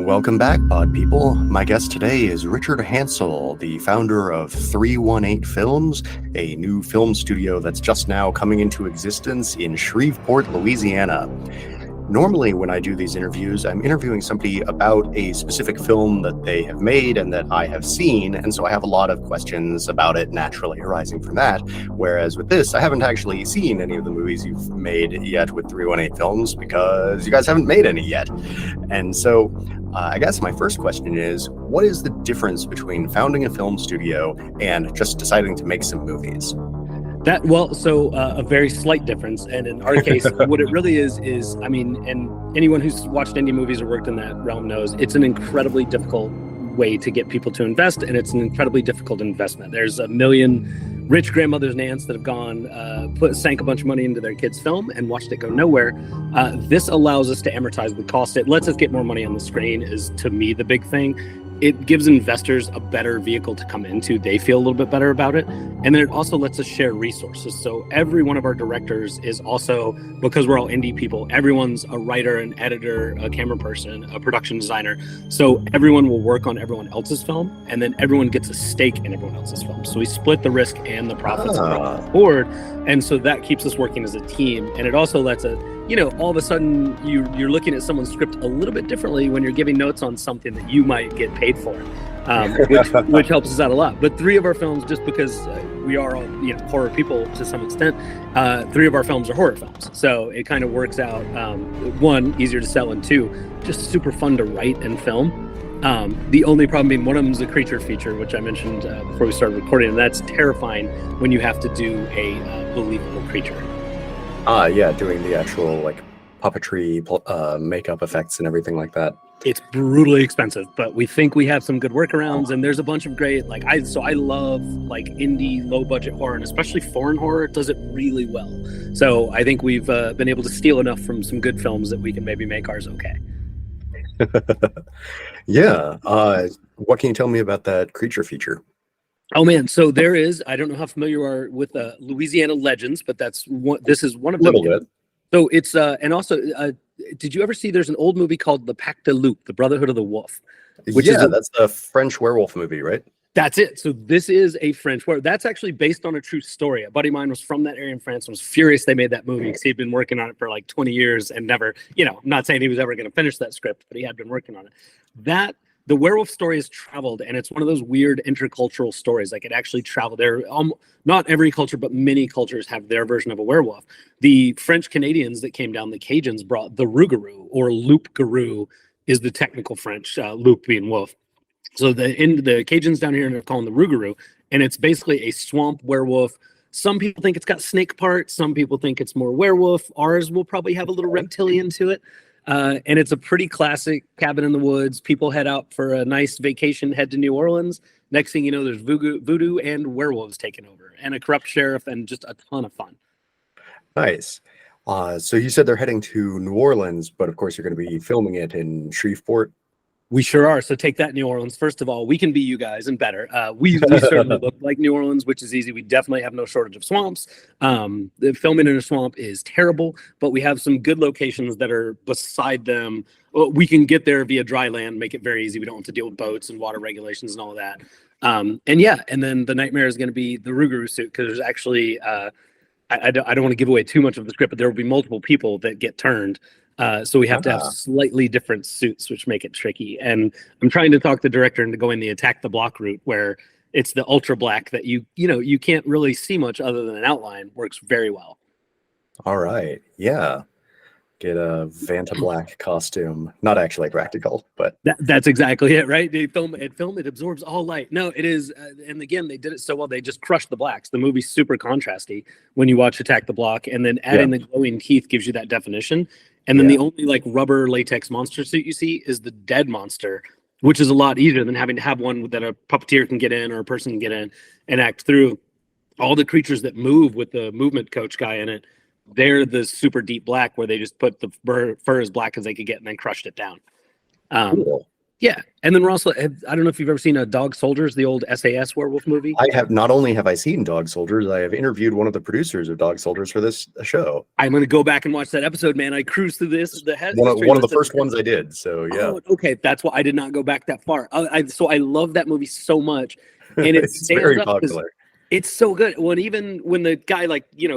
Welcome back, pod people. My guest today is Richard Hansil, the founder of 318 Films, a new film studio that's just now coming into existence in Shreveport, Louisiana. Normally, when I do these interviews, I'm interviewing somebody about a specific film that they have made and that I have seen, and so I have a lot of questions about it naturally arising from that. Whereas with this, I haven't actually seen any of the movies you've made yet with 318 Films because you guys haven't made any yet. And so I guess my first question is, what is the difference between founding a film studio and just deciding to make some movies? A very slight difference. And in our case, what it really is, and anyone who's watched indie movies or worked in that realm knows it's an incredibly difficult way to get people to invest, and it's an incredibly difficult investment. There's a million rich grandmothers and aunts that have gone, sank a bunch of money into their kids' film and watched it go nowhere. This allows us to amortize the cost. It lets us get more money on the screen is, to me, the big thing. It gives investors a better vehicle to come into. They feel a little bit better about it. And then it also lets us share resources. So every one of our directors is also, because we're all indie people, everyone's a writer, an editor, a camera person, a production designer. So everyone will work on everyone else's film, and then everyone gets a stake in everyone else's film. So we split the risk and the profits across the board. And so that keeps us working as a team. And it also lets us, all of a sudden you're looking at someone's script a little bit differently when you're giving notes on something that you might get paid for, which helps us out a lot. But three of our films, just because we are all horror people to some extent, three of our films are horror films. So it kind of works out, one, easier to sell, and two, just super fun to write and film. The only problem being one of them is a creature feature, which I mentioned before we started recording, and that's terrifying when you have to do a believable creature. Doing the actual puppetry, makeup effects and everything like that. It's brutally expensive, but we think we have some good workarounds, and there's a bunch of great, I love indie low budget horror, and especially foreign horror. It does it really well. So I think we've been able to steal enough from some good films that we can maybe make ours okay. Yeah. What can you tell me about that creature feature? Oh man, so there is, I don't know how familiar you are with Louisiana legends, but this is one of them. A little bit. So it's, and also, did you ever see, there's an old movie called The Pacte de Loup, The Brotherhood of the Wolf? That's the French werewolf movie, right? That's it. So this is a French werewolf. That's actually based on a true story. A buddy of mine was from that area in France and was furious they made that movie because he'd been working on it for 20 years and never, I'm not saying he was ever going to finish that script, but he had been working on it. The werewolf story has traveled, and it's one of those weird intercultural stories. It actually traveled there. Not every culture, but many cultures have their version of a werewolf. The French Canadians that came down, the Cajuns, brought the rougarou, or loup-garou is the technical French, loup being wolf. So the Cajuns down here are calling the rougarou, and it's basically a swamp werewolf. Some people think it's got snake parts. Some people think it's more werewolf. Ours will probably have a little reptilian to it. And it's a pretty classic cabin in the woods. People head out for a nice vacation, head to New Orleans. Next thing you know, there's voodoo and werewolves taking over, and a corrupt sheriff, and just a ton of fun. Nice. So you said they're heading to New Orleans, but of course you're going to be filming it in Shreveport. We sure are. So take that, New Orleans. First of all, we can be you guys and better. We certainly look like New Orleans, which is easy. We definitely have no shortage of swamps. The filming in a swamp is terrible, but we have some good locations that are beside them. We can get there via dry land, make it very easy. We don't have to deal with boats and water regulations and all of that. And then the nightmare is going to be the rougarou suit, because there's actually, I don't want to give away too much of the script, but there will be multiple people that get turned. So we have to have slightly different suits, which make it tricky. And I'm trying to talk the director into going the attack the block route, where it's the ultra black that you can't really see much other than an outline. Works very well. All right. Yeah. Get a Vanta Black costume. Not actually practical, but that's exactly it, right? They film, it absorbs all light. No, it is. And again, they did it so well. They just crushed the blacks. The movie's super contrasty when you watch Attack the Block, and then adding the glowing teeth gives you that definition. And then the only rubber latex monster suit you see is the dead monster, which is a lot easier than having to have one that a puppeteer can get in or a person can get in and act through. All the creatures that move with the movement coach guy in it, they're the super deep black, where they just put the fur as black as they could get and then crushed it down. Cool. Yeah, and then we're also, I don't know if you've ever seen Dog Soldiers, the old SAS werewolf movie. I have not only have I seen Dog Soldiers, I have interviewed one of the producers of Dog Soldiers for this show. I'm going to go back and watch that episode, man. I cruised through this. One of the first ones I did. So yeah. Oh, okay, that's why I did not go back that far. So I love that movie so much, and it's very popular. It's so good. Even when the guy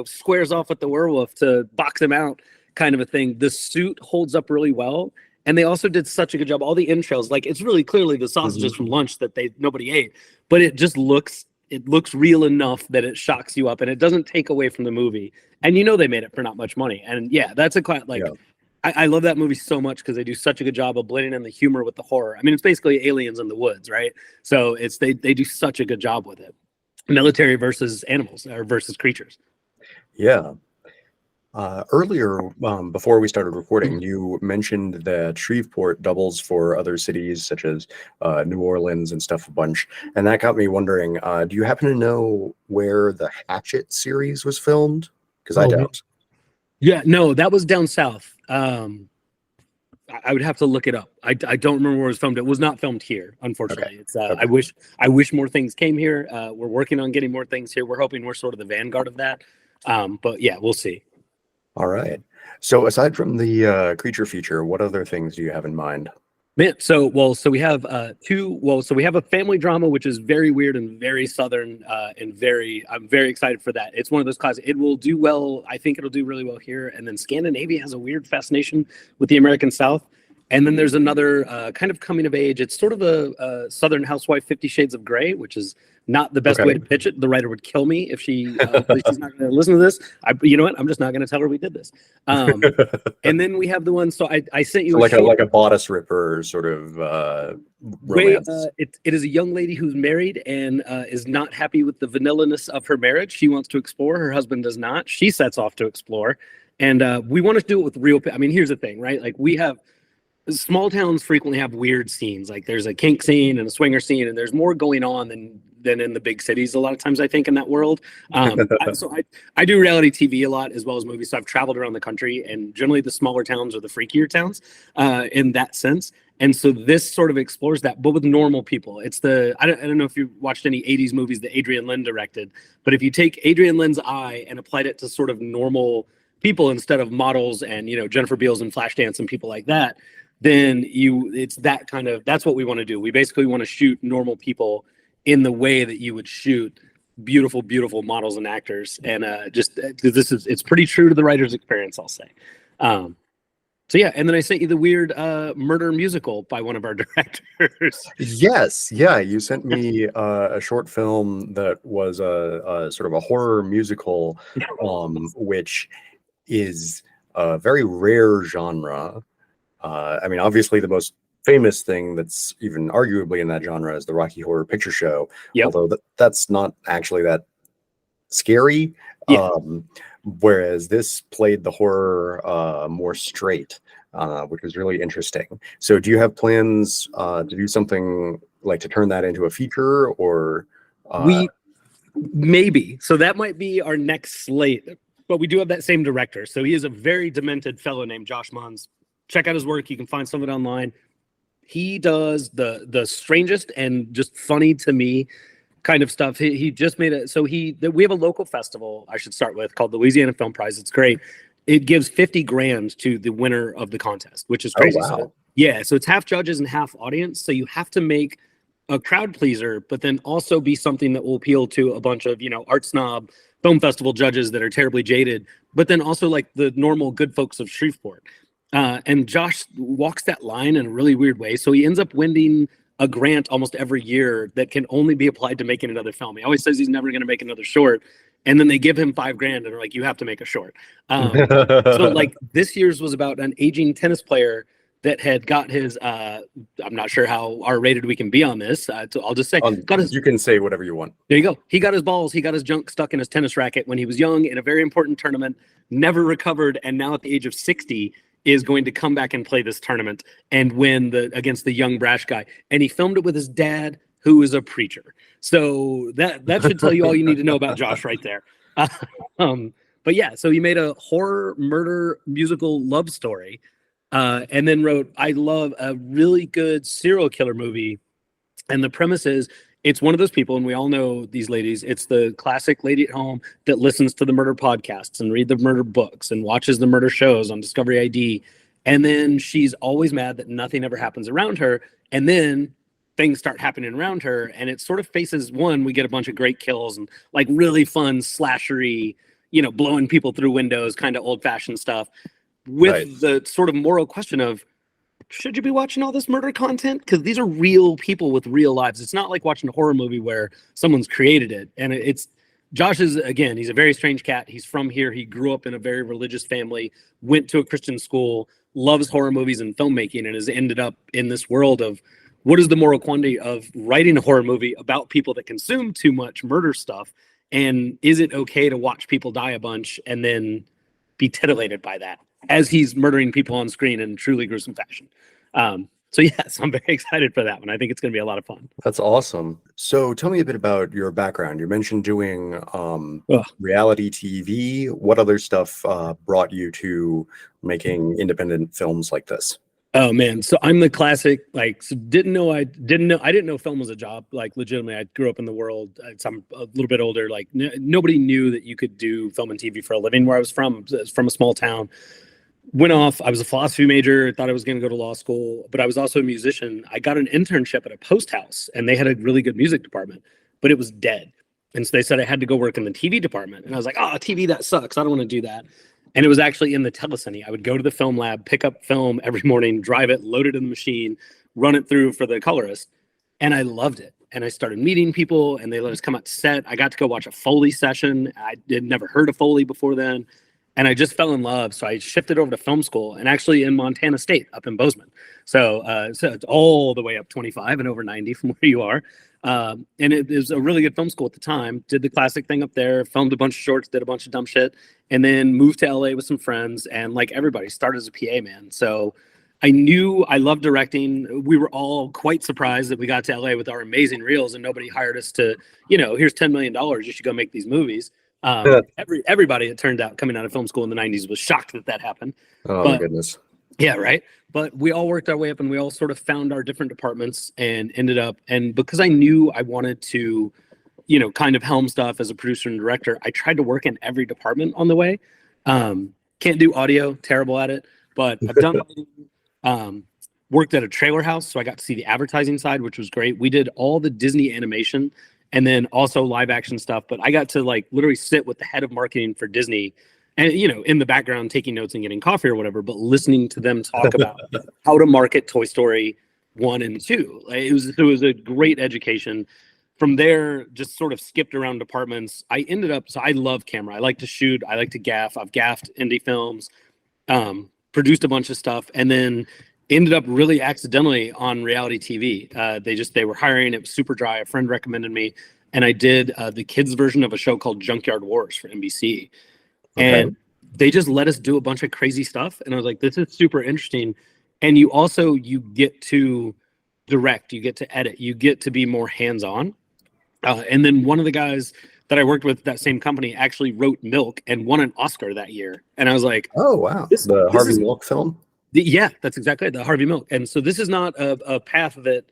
squares off with the werewolf to box him out, kind of a thing, the suit holds up really well. And they also did such a good job. All the intros, like it's really clearly the sausages from lunch that nobody ate, but it just looks real enough that it shocks you up, and it doesn't take away from the movie. And they made it for not much money. And yeah, that's I love that movie so much because they do such a good job of blending in the humor with the horror. I mean, it's basically aliens in the woods, right? So they do such a good job with it. Military versus animals or versus creatures. Yeah. Earlier, before we started recording, you mentioned that Shreveport doubles for other cities such as New Orleans and stuff a bunch. And that got me wondering, do you happen to know where the Hatchet series was filmed? Because I don't. Yeah, no, that was down south. I would have to look it up. I don't remember where it was filmed. It was not filmed here, unfortunately. Okay. It's okay. I wish more things came here. We're working on getting more things here. We're hoping we're sort of the vanguard of that. But yeah, we'll see. All right. So aside from the creature feature, what other things do you have in mind? Man, so we have we have a family drama, which is very weird and very Southern, I'm very excited for that. It's one of those classes. It will do well. I think it'll do really well here. And then Scandinavia has a weird fascination with the American South. And then there's another kind of coming of age. It's sort of a Southern housewife, 50 Shades of Grey, which is not the best way to pitch it. The writer would kill me if she's not going to listen to this. You know what? I'm just not going to tell her we did this. And then we have the one. So I sent you like a bodice ripper sort of romance. It is a young lady who's married and is not happy with the vanilla-ness of her marriage. She wants to explore. Her husband does not. She sets off to explore. And we want to do it with real. I mean, here's the thing, right? Like we have. Small towns frequently have weird scenes. Like there's a kink scene and a swinger scene, and there's more going on than in the big cities a lot of times, I think, in that world. So I do reality TV a lot as well as movies. So I've traveled around the country, and generally the smaller towns are the freakier towns in that sense. And so this sort of explores that, but with normal people. It's I don't know if you watched any 80s movies that Adrian Lyne directed, but if you take Adrian Lyne's eye and applied it to sort of normal people instead of models and, Jennifer Beals and Flashdance and people like that, then that's what we want to do. We basically want to shoot normal people in the way that you would shoot beautiful, beautiful models and actors. And it's pretty true to the writer's experience, I'll say. So yeah, and then I sent you the weird murder musical by one of our directors. Yes, yeah, you sent me a short film that was a sort of a horror musical, which is a very rare genre. I mean, obviously, the most famous thing that's even arguably in that genre is the Rocky Horror Picture Show. Yep. Although that's not actually that scary. Yeah. Whereas this played the horror more straight, which was really interesting. So do you have plans to do something like to turn that into a feature or? Maybe. So that might be our next slate. But we do have that same director. So he is a very demented fellow named Josh Munns. Check out his work. You can find some of it online. He does the strangest and just funny to me kind of stuff. He just made it. So we have a local festival I should start with called the Louisiana Film Prize. It's great. It gives 50 grand to the winner of the contest, which is crazy. Oh, wow. So it's half judges and half audience. So you have to make a crowd pleaser, but then also be something that will appeal to a bunch of, art snob film festival judges that are terribly jaded, but then also like the normal good folks of Shreveport. And Josh walks that line in a really weird way. So he ends up winning a grant almost every year that can only be applied to making another film. He always says he's never going to make another short. And then they give him $5 grand and are like, you have to make a short. So like this year's was about an aging tennis player that had got his, I'm not sure how R-rated we can be on this. So I'll just say, you can say whatever you want. There you go. He got his balls. He got his junk stuck in his tennis racket when he was young in a very important tournament, never recovered. And now at the age of 60 is going to come back and play this tournament and win against the young brash guy. And he filmed it with his dad, who is a preacher. So that should tell you all you need to know about Josh right there. But yeah, so he made a horror murder musical love story And then wrote, I love a really good serial killer movie. And the premise is it's one of those people, and we all know these ladies. It's the classic lady at home that listens to the murder podcasts and read the murder books and watches the murder shows on Discovery ID. And then she's always mad that nothing ever happens around her. And then things start happening around her. And it sort of faces one, we get a bunch of great kills and like really fun slashery, blowing people through windows, kind of old fashioned stuff with the sort of moral question of, should you be watching all this murder content? Because these are real people with real lives. It's not like watching a horror movie where someone's created it. And Josh is, again, he's a very strange cat. He's from here. He grew up in a very religious family, went to a Christian school, loves horror movies and filmmaking, and has ended up in this world of what is the moral quandary of writing a horror movie about people that consume too much murder stuff? And is it okay to watch people die a bunch and then be titillated by that as he's murdering people on screen in truly gruesome fashion? So yes, I'm very excited for that one. I think it's going to be a lot of fun. That's awesome. So tell me a bit about your background. You mentioned doing reality TV. What other stuff brought you to making independent films like this? Oh man, so I'm the classic, I didn't know film was a job. Like legitimately, I grew up in the world. So I'm a little bit older. Like nobody knew that you could do film and TV for a living where I was from. I was from a small town. Went off. I was a philosophy major. Thought I was going to go to law school, but I was also a musician. I got an internship at a post house, and they had a really good music department, but it was dead. And so they said I had to go work in the TV department, and I was like, "Oh, TV, that sucks. I don't want to do that." And it was actually in the telecine. I would go to the film lab, pick up film every morning, drive it, load it in the machine, run it through for the colorist. And I loved it. And I started meeting people, and they let us come out to set. I got to go watch a Foley session. I had never heard of Foley before then. And I just fell in love. So I shifted over to film school, and actually in Montana State up in Bozeman. So it's all the way up 25 and over 90 from where you are. And it was a really good film school at the time. Did the classic thing up there, filmed a bunch of shorts, did a bunch of dumb shit, and then moved to LA with some friends. And like everybody, started as a PA, man. So I knew I loved directing. We were all quite surprised that we got to LA with our amazing reels and nobody hired us to, here's $10 million. You should go make these movies. Everybody, it turned out, coming out of film school in the 90s was shocked that happened. Oh, my goodness. Yeah, right. But we all worked our way up, and we all sort of found our different departments and ended up. And because I knew I wanted to, kind of helm stuff as a producer and director, I tried to work in every department on the way. Can't do audio, terrible at it, but I've done worked at a trailer house, so I got to see the advertising side, which was great. We did all the Disney animation and then also live action stuff, but I got to literally sit with the head of marketing for Disney and, in the background taking notes and getting coffee or whatever, but listening to them talk about how to market Toy Story 1 and 2. It was a great education. From there, just sort of skipped around departments. I ended up, so I love camera. I like to shoot. I like to gaff. I've gaffed indie films, produced a bunch of stuff, and then ended up really accidentally on reality TV. They were hiring. It was super dry. A friend recommended me, and I did the kids version of a show called Junkyard Wars for NBC. Okay. And they just let us do a bunch of crazy stuff. And I was like, this is super interesting. And you get to direct, you get to edit, you get to be more hands-on. And then one of the guys that I worked with at that same company actually wrote Milk and won an Oscar that year. And I was like, oh, wow. The Harvey Milk film? Yeah, that's exactly it, the Harvey Milk. And so this is not a path that,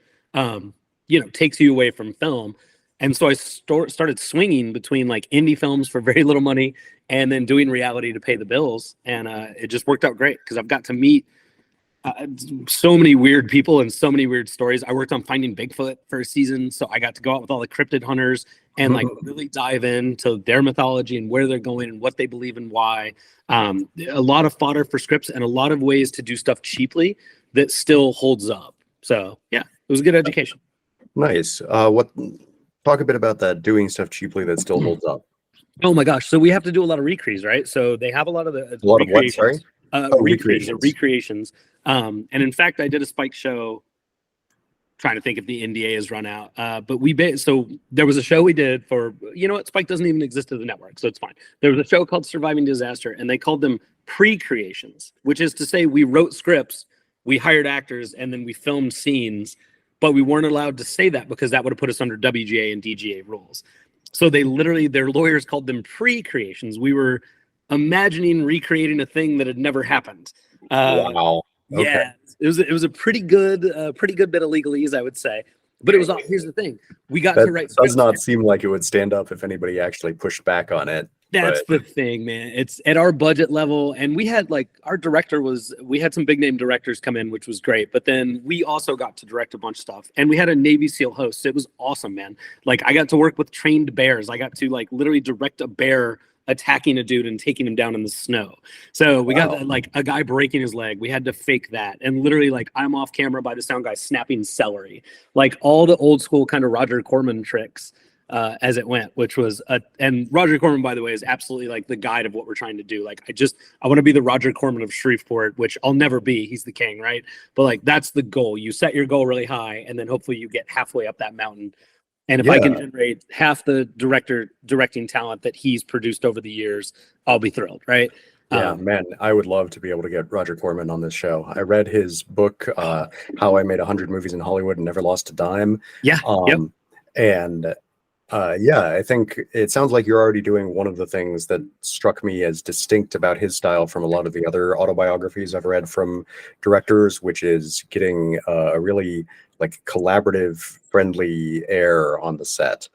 takes you away from film. And so I started swinging between indie films for very little money and then doing reality to pay the bills. And it just worked out great because I've got to meet so many weird people and so many weird stories. I worked on Finding Bigfoot for a season. So I got to go out with all the cryptid hunters and really dive into their mythology and where they're going and what they believe and why. A lot of fodder for scripts and a lot of ways to do stuff cheaply that still holds up. So yeah, it was a good education. Nice. Talk a bit about that, doing stuff cheaply that still holds up. Oh my gosh. So we have to do a lot of recrees, right? So they have a lot of the recreations. Recreations. And in fact, I did a Spike show, trying to think if the NDA has run out. But so there was a show we did for, Spike doesn't even exist as a network, so it's fine. There was a show called Surviving Disaster, and they called them pre-creations, which is to say we wrote scripts, we hired actors, and then we filmed scenes. But we weren't allowed to say that because that would have put us under WGA and DGA rules. So their lawyers called them pre-creations. We were imagining recreating a thing that had never happened. Wow. Yeah, it was a pretty good bit of legalese, I would say. But it was here's the thing: we got That to write does scripts. not seem like it would stand up if anybody actually pushed back on it. That's But the thing, man. It's at our budget level, and we had we had some big name directors come in, which was great. But then we also got to direct a bunch of stuff, and we had a Navy SEAL host. It was awesome, man. Like I got to work with trained bears. I got to like literally direct a bear attacking a dude and taking him down in the snow. So we got like a guy breaking his leg. We had to fake that, and literally like I'm off camera by the sound guy snapping celery, like all the old school kind of Roger Corman tricks. As it went, which was and Roger Corman, by the way, is absolutely like the guide of what we're trying to do. Like I want to be the Roger Corman of Shreveport, which I'll never be. He's the king, right? But like that's the goal. You set your goal really high, and then hopefully you get halfway up that mountain. And if I can generate half the directing talent that he's produced over the years, I'll be thrilled, right? yeah, man, I would love to be able to get Roger Corman on this show. I read his book, How I Made 100 Movies in Hollywood and Never Lost a Dime. Yeah. And yeah, I think it sounds like you're already doing one of the things that struck me as distinct about his style from a lot of the other autobiographies I've read from directors, which is getting a really like collaborative, friendly air on the set,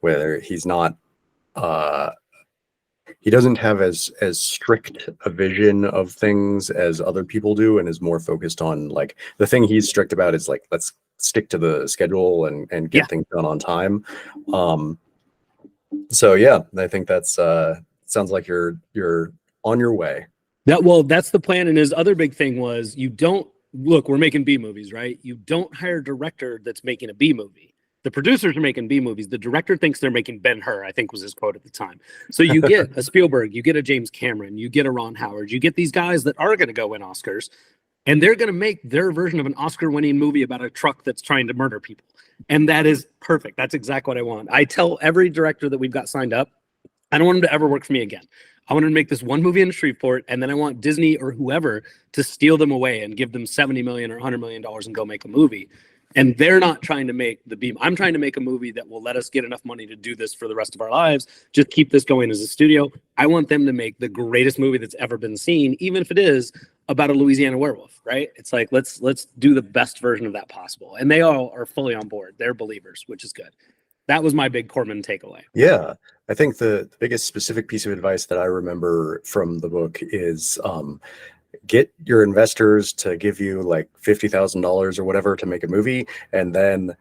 where he's not, he doesn't have as strict a vision of things as other people do, and is more focused on like the thing he's strict about is like, let's stick to the schedule and get things done on time. So yeah, I think that's sounds like you're on your way. That's the plan. And his other big thing was we're making B movies, right? You don't hire a director that's making a B movie. The producers are making B movies. The director thinks they're making Ben-Hur, I think was his quote at the time. So you get a Spielberg, you get a James Cameron, you get a Ron Howard, you get these guys that are going to go win Oscars, and they're going to make their version of an Oscar-winning movie about a truck that's trying to murder people. And that is perfect. That's exactly what I want. I tell every director that we've got signed up, I don't want them to ever work for me again. I want them to make this one movie in Shreveport, and then I want Disney or whoever to steal them away and give them $70 million or $100 million and go make a movie. And they're not trying to make the beam. I'm trying to make a movie that will let us get enough money to do this for the rest of our lives. Just keep this going as a studio. I want them to make the greatest movie that's ever been seen, even if it is about a Louisiana werewolf, right? It's like, let's do the best version of that possible. And they all are fully on board. They're believers, which is good. That was my big Corman takeaway. Yeah. I think the biggest specific piece of advice that I remember from the book is, get your investors to give you like $50,000 or whatever to make a movie, and then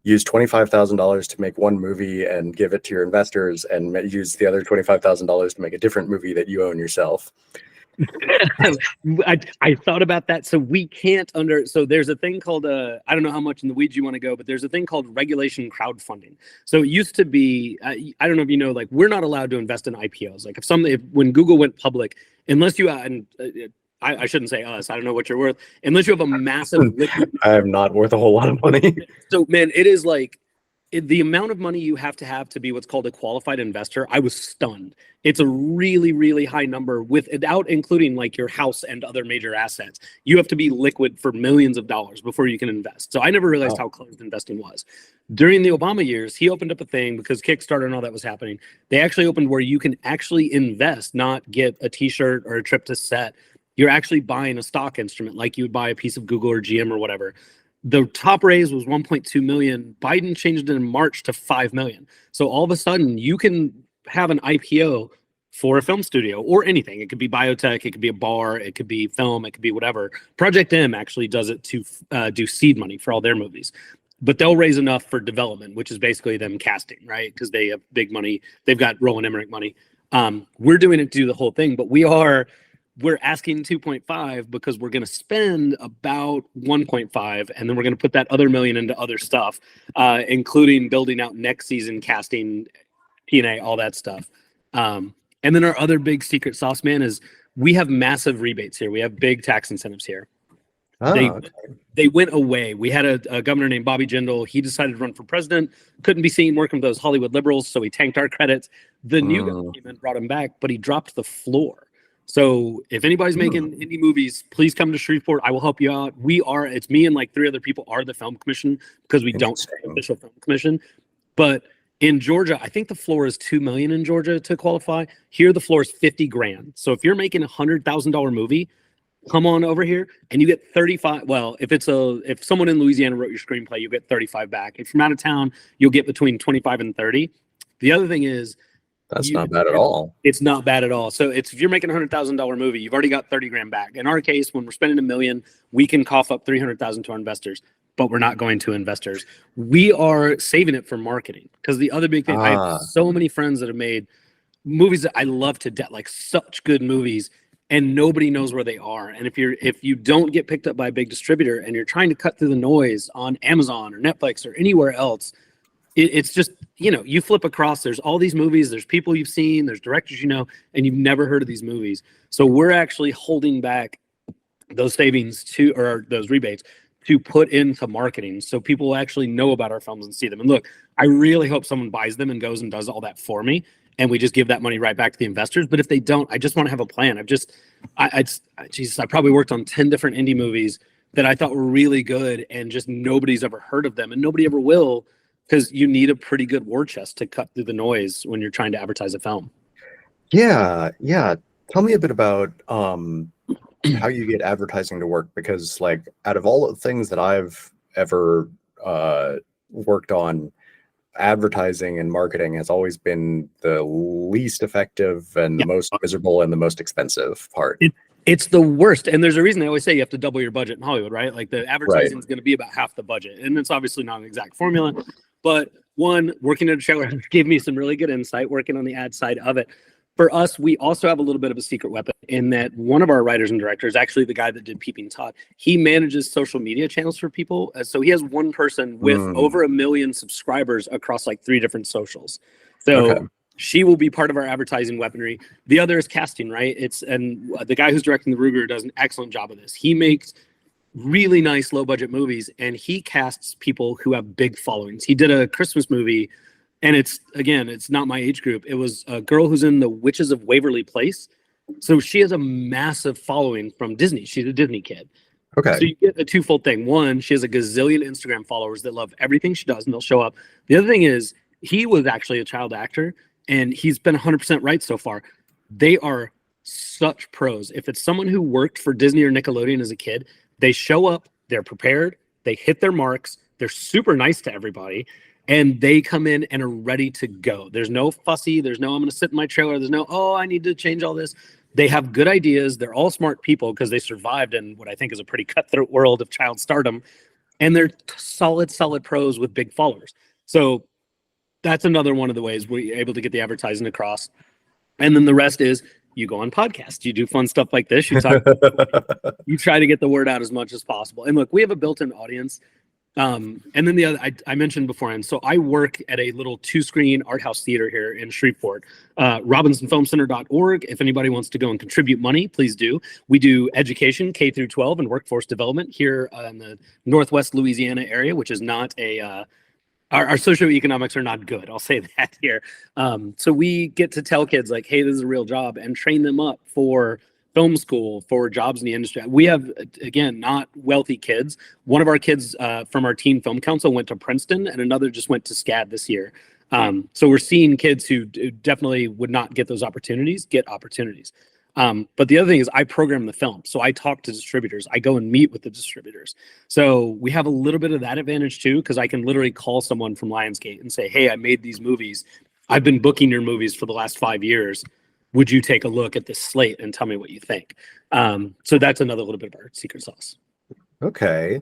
use $25,000 to make one movie and give it to your investors, and use the other $25,000 to make a different movie that you own yourself. I thought about that. So we can't so there's a thing called I don't know how much in the weeds you want to go, but there's a thing called regulation crowdfunding. So it used to be, I don't know if you know, like we're not allowed to invest in IPOs. Like when Google went public, unless you, I shouldn't say us, I don't know what you're worth, unless you have a massive liquid. I am not worth a whole lot of money. So man, it is like, the amount of money you have to be what's called a qualified investor, I was stunned. It's a really, really high number without including like your house and other major assets. You have to be liquid for millions of dollars before you can invest. So I never realized how closed investing was. During the Obama years, he opened up a thing because Kickstarter and all that was happening. They actually opened where you can actually invest, not get a t-shirt or a trip to set. You're actually buying a stock instrument like you would buy a piece of Google or GM or whatever. The top raise was 1.2 million. Biden changed it in March to 5 million. So all of a sudden you can have an IPO for a film studio or anything. It could be biotech, it could be a bar, it could be film, it could be whatever. Project M actually does it to do seed money for all their movies. But they'll raise enough for development, which is basically them casting, right? Because they have big money. They've got Roland Emmerich money. We're doing it to do the whole thing, but we're asking 2.5 because we're going to spend about 1.5, and then we're going to put that other million into other stuff, including building out next season, casting, P&A, all that stuff. And then our other big secret sauce, man, is we have massive rebates here. We have big tax incentives here. They went away. We had a governor named Bobby Jindal. He decided to run for president. Couldn't be seen working with those Hollywood liberals, so he tanked our credits. The new government brought him back, but he dropped the floor. So if anybody's making indie movies, please come to Shreveport. I will help you out. It's me and like 3 other people are the film commission because we don't have an official film commission. But In Georgia, I think the floor is 2 million in Georgia to qualify. Here, the floor is 50 grand. So if you're making $100,000 movie, come on over here and you get 35. Well, if someone in Louisiana wrote your screenplay, you'll get 35 back. If from out of town, you'll get between 25 and 30. The other thing is, That's not bad at all. It's not bad at all. So if you're making $100,000 movie, you've already got 30 grand back. In our case, when we're spending $1 million, we can cough up 300,000 to our investors, but we're not going to investors. We are saving it for marketing, because the other big thing, I have so many friends that have made movies that I love to death, like such good movies, and nobody knows where they are. And if you don't get picked up by a big distributor and you're trying to cut through the noise on Amazon or Netflix or anywhere else, it's just, you flip across, there's all these movies, there's people you've seen, there's directors and you've never heard of these movies. So we're actually holding back those savings or those rebates to put into marketing, so people actually know about our films and see them. And look, I really hope someone buys them and goes and does all that for me, and we just give that money right back to the investors. But if they don't, I just want to have a plan. I probably worked on 10 different indie movies that I thought were really good, and just nobody's ever heard of them, and nobody ever will, because you need a pretty good war chest to cut through the noise when you're trying to advertise a film. Yeah. Tell me a bit about how you get advertising to work, because like out of all the things that I've ever worked on, advertising and marketing has always been the least effective and the most miserable and the most expensive part. It's the worst. And there's a reason they always say you have to double your budget in Hollywood, right? Like the advertising is going to be about half the budget. And it's obviously not an exact formula. But one, working at a trailer gave me some really good insight working on the ad side of it. For us, we also have a little bit of a secret weapon in that one of our writers and directors, actually the guy that did Peeping Todd, he manages social media channels for people. So he has one person with over 1 million subscribers across like 3 different socials. So she will be part of our advertising weaponry. The other is casting, right? And the guy who's directing The Ruger does an excellent job of this. He makes really nice low budget movies, and he casts people who have big followings. He did a Christmas movie, and it's not my age group. It was a girl who's in The Witches of Waverly Place. So she has a massive following from Disney. She's a Disney kid. Okay. So you get a twofold thing. One, she has a gazillion Instagram followers that love everything she does, and they'll show up. The other thing is, he was actually a child actor, and he's been 100% right so far. They are such pros. If it's someone who worked for Disney or Nickelodeon as a kid, they show up, they're prepared, they hit their marks, they're super nice to everybody, and they come in and are ready to go. There's no fussy, there's no I'm going to sit in my trailer, there's no, I need to change all this. They have good ideas. They're all smart people because they survived in what I think is a pretty cutthroat world of child stardom, and they're solid pros with big followers. So that's another one of the ways we're able to get the advertising across. And then the rest is you go on podcasts, you do fun stuff like this, you talk, you try to get the word out as much as possible. And look, we have a built-in audience. And then the other, I mentioned beforehand, so I work at a little 2-screen art house theater here in Shreveport, robinsonfilmcenter.org. If anybody wants to go and contribute money, please do. We do education, K through 12, and workforce development here in the Northwest Louisiana area, which is not our socioeconomics are not good. I'll say that here. So we get to tell kids like, hey, this is a real job, and train them up for film school, for jobs in the industry. We have, again, not wealthy kids. One of our kids from our teen film council went to Princeton, and another just went to SCAD this year. So we're seeing kids who definitely would not get those opportunities, get opportunities. But the other thing is I program the film. So I talk to distributors. I go and meet with the distributors. So we have a little bit of that advantage too, because I can literally call someone from Lionsgate and say, hey, I made these movies. I've been booking your movies for the last 5 years. Would you take a look at this slate and tell me what you think? So that's another little bit of our secret sauce. Okay.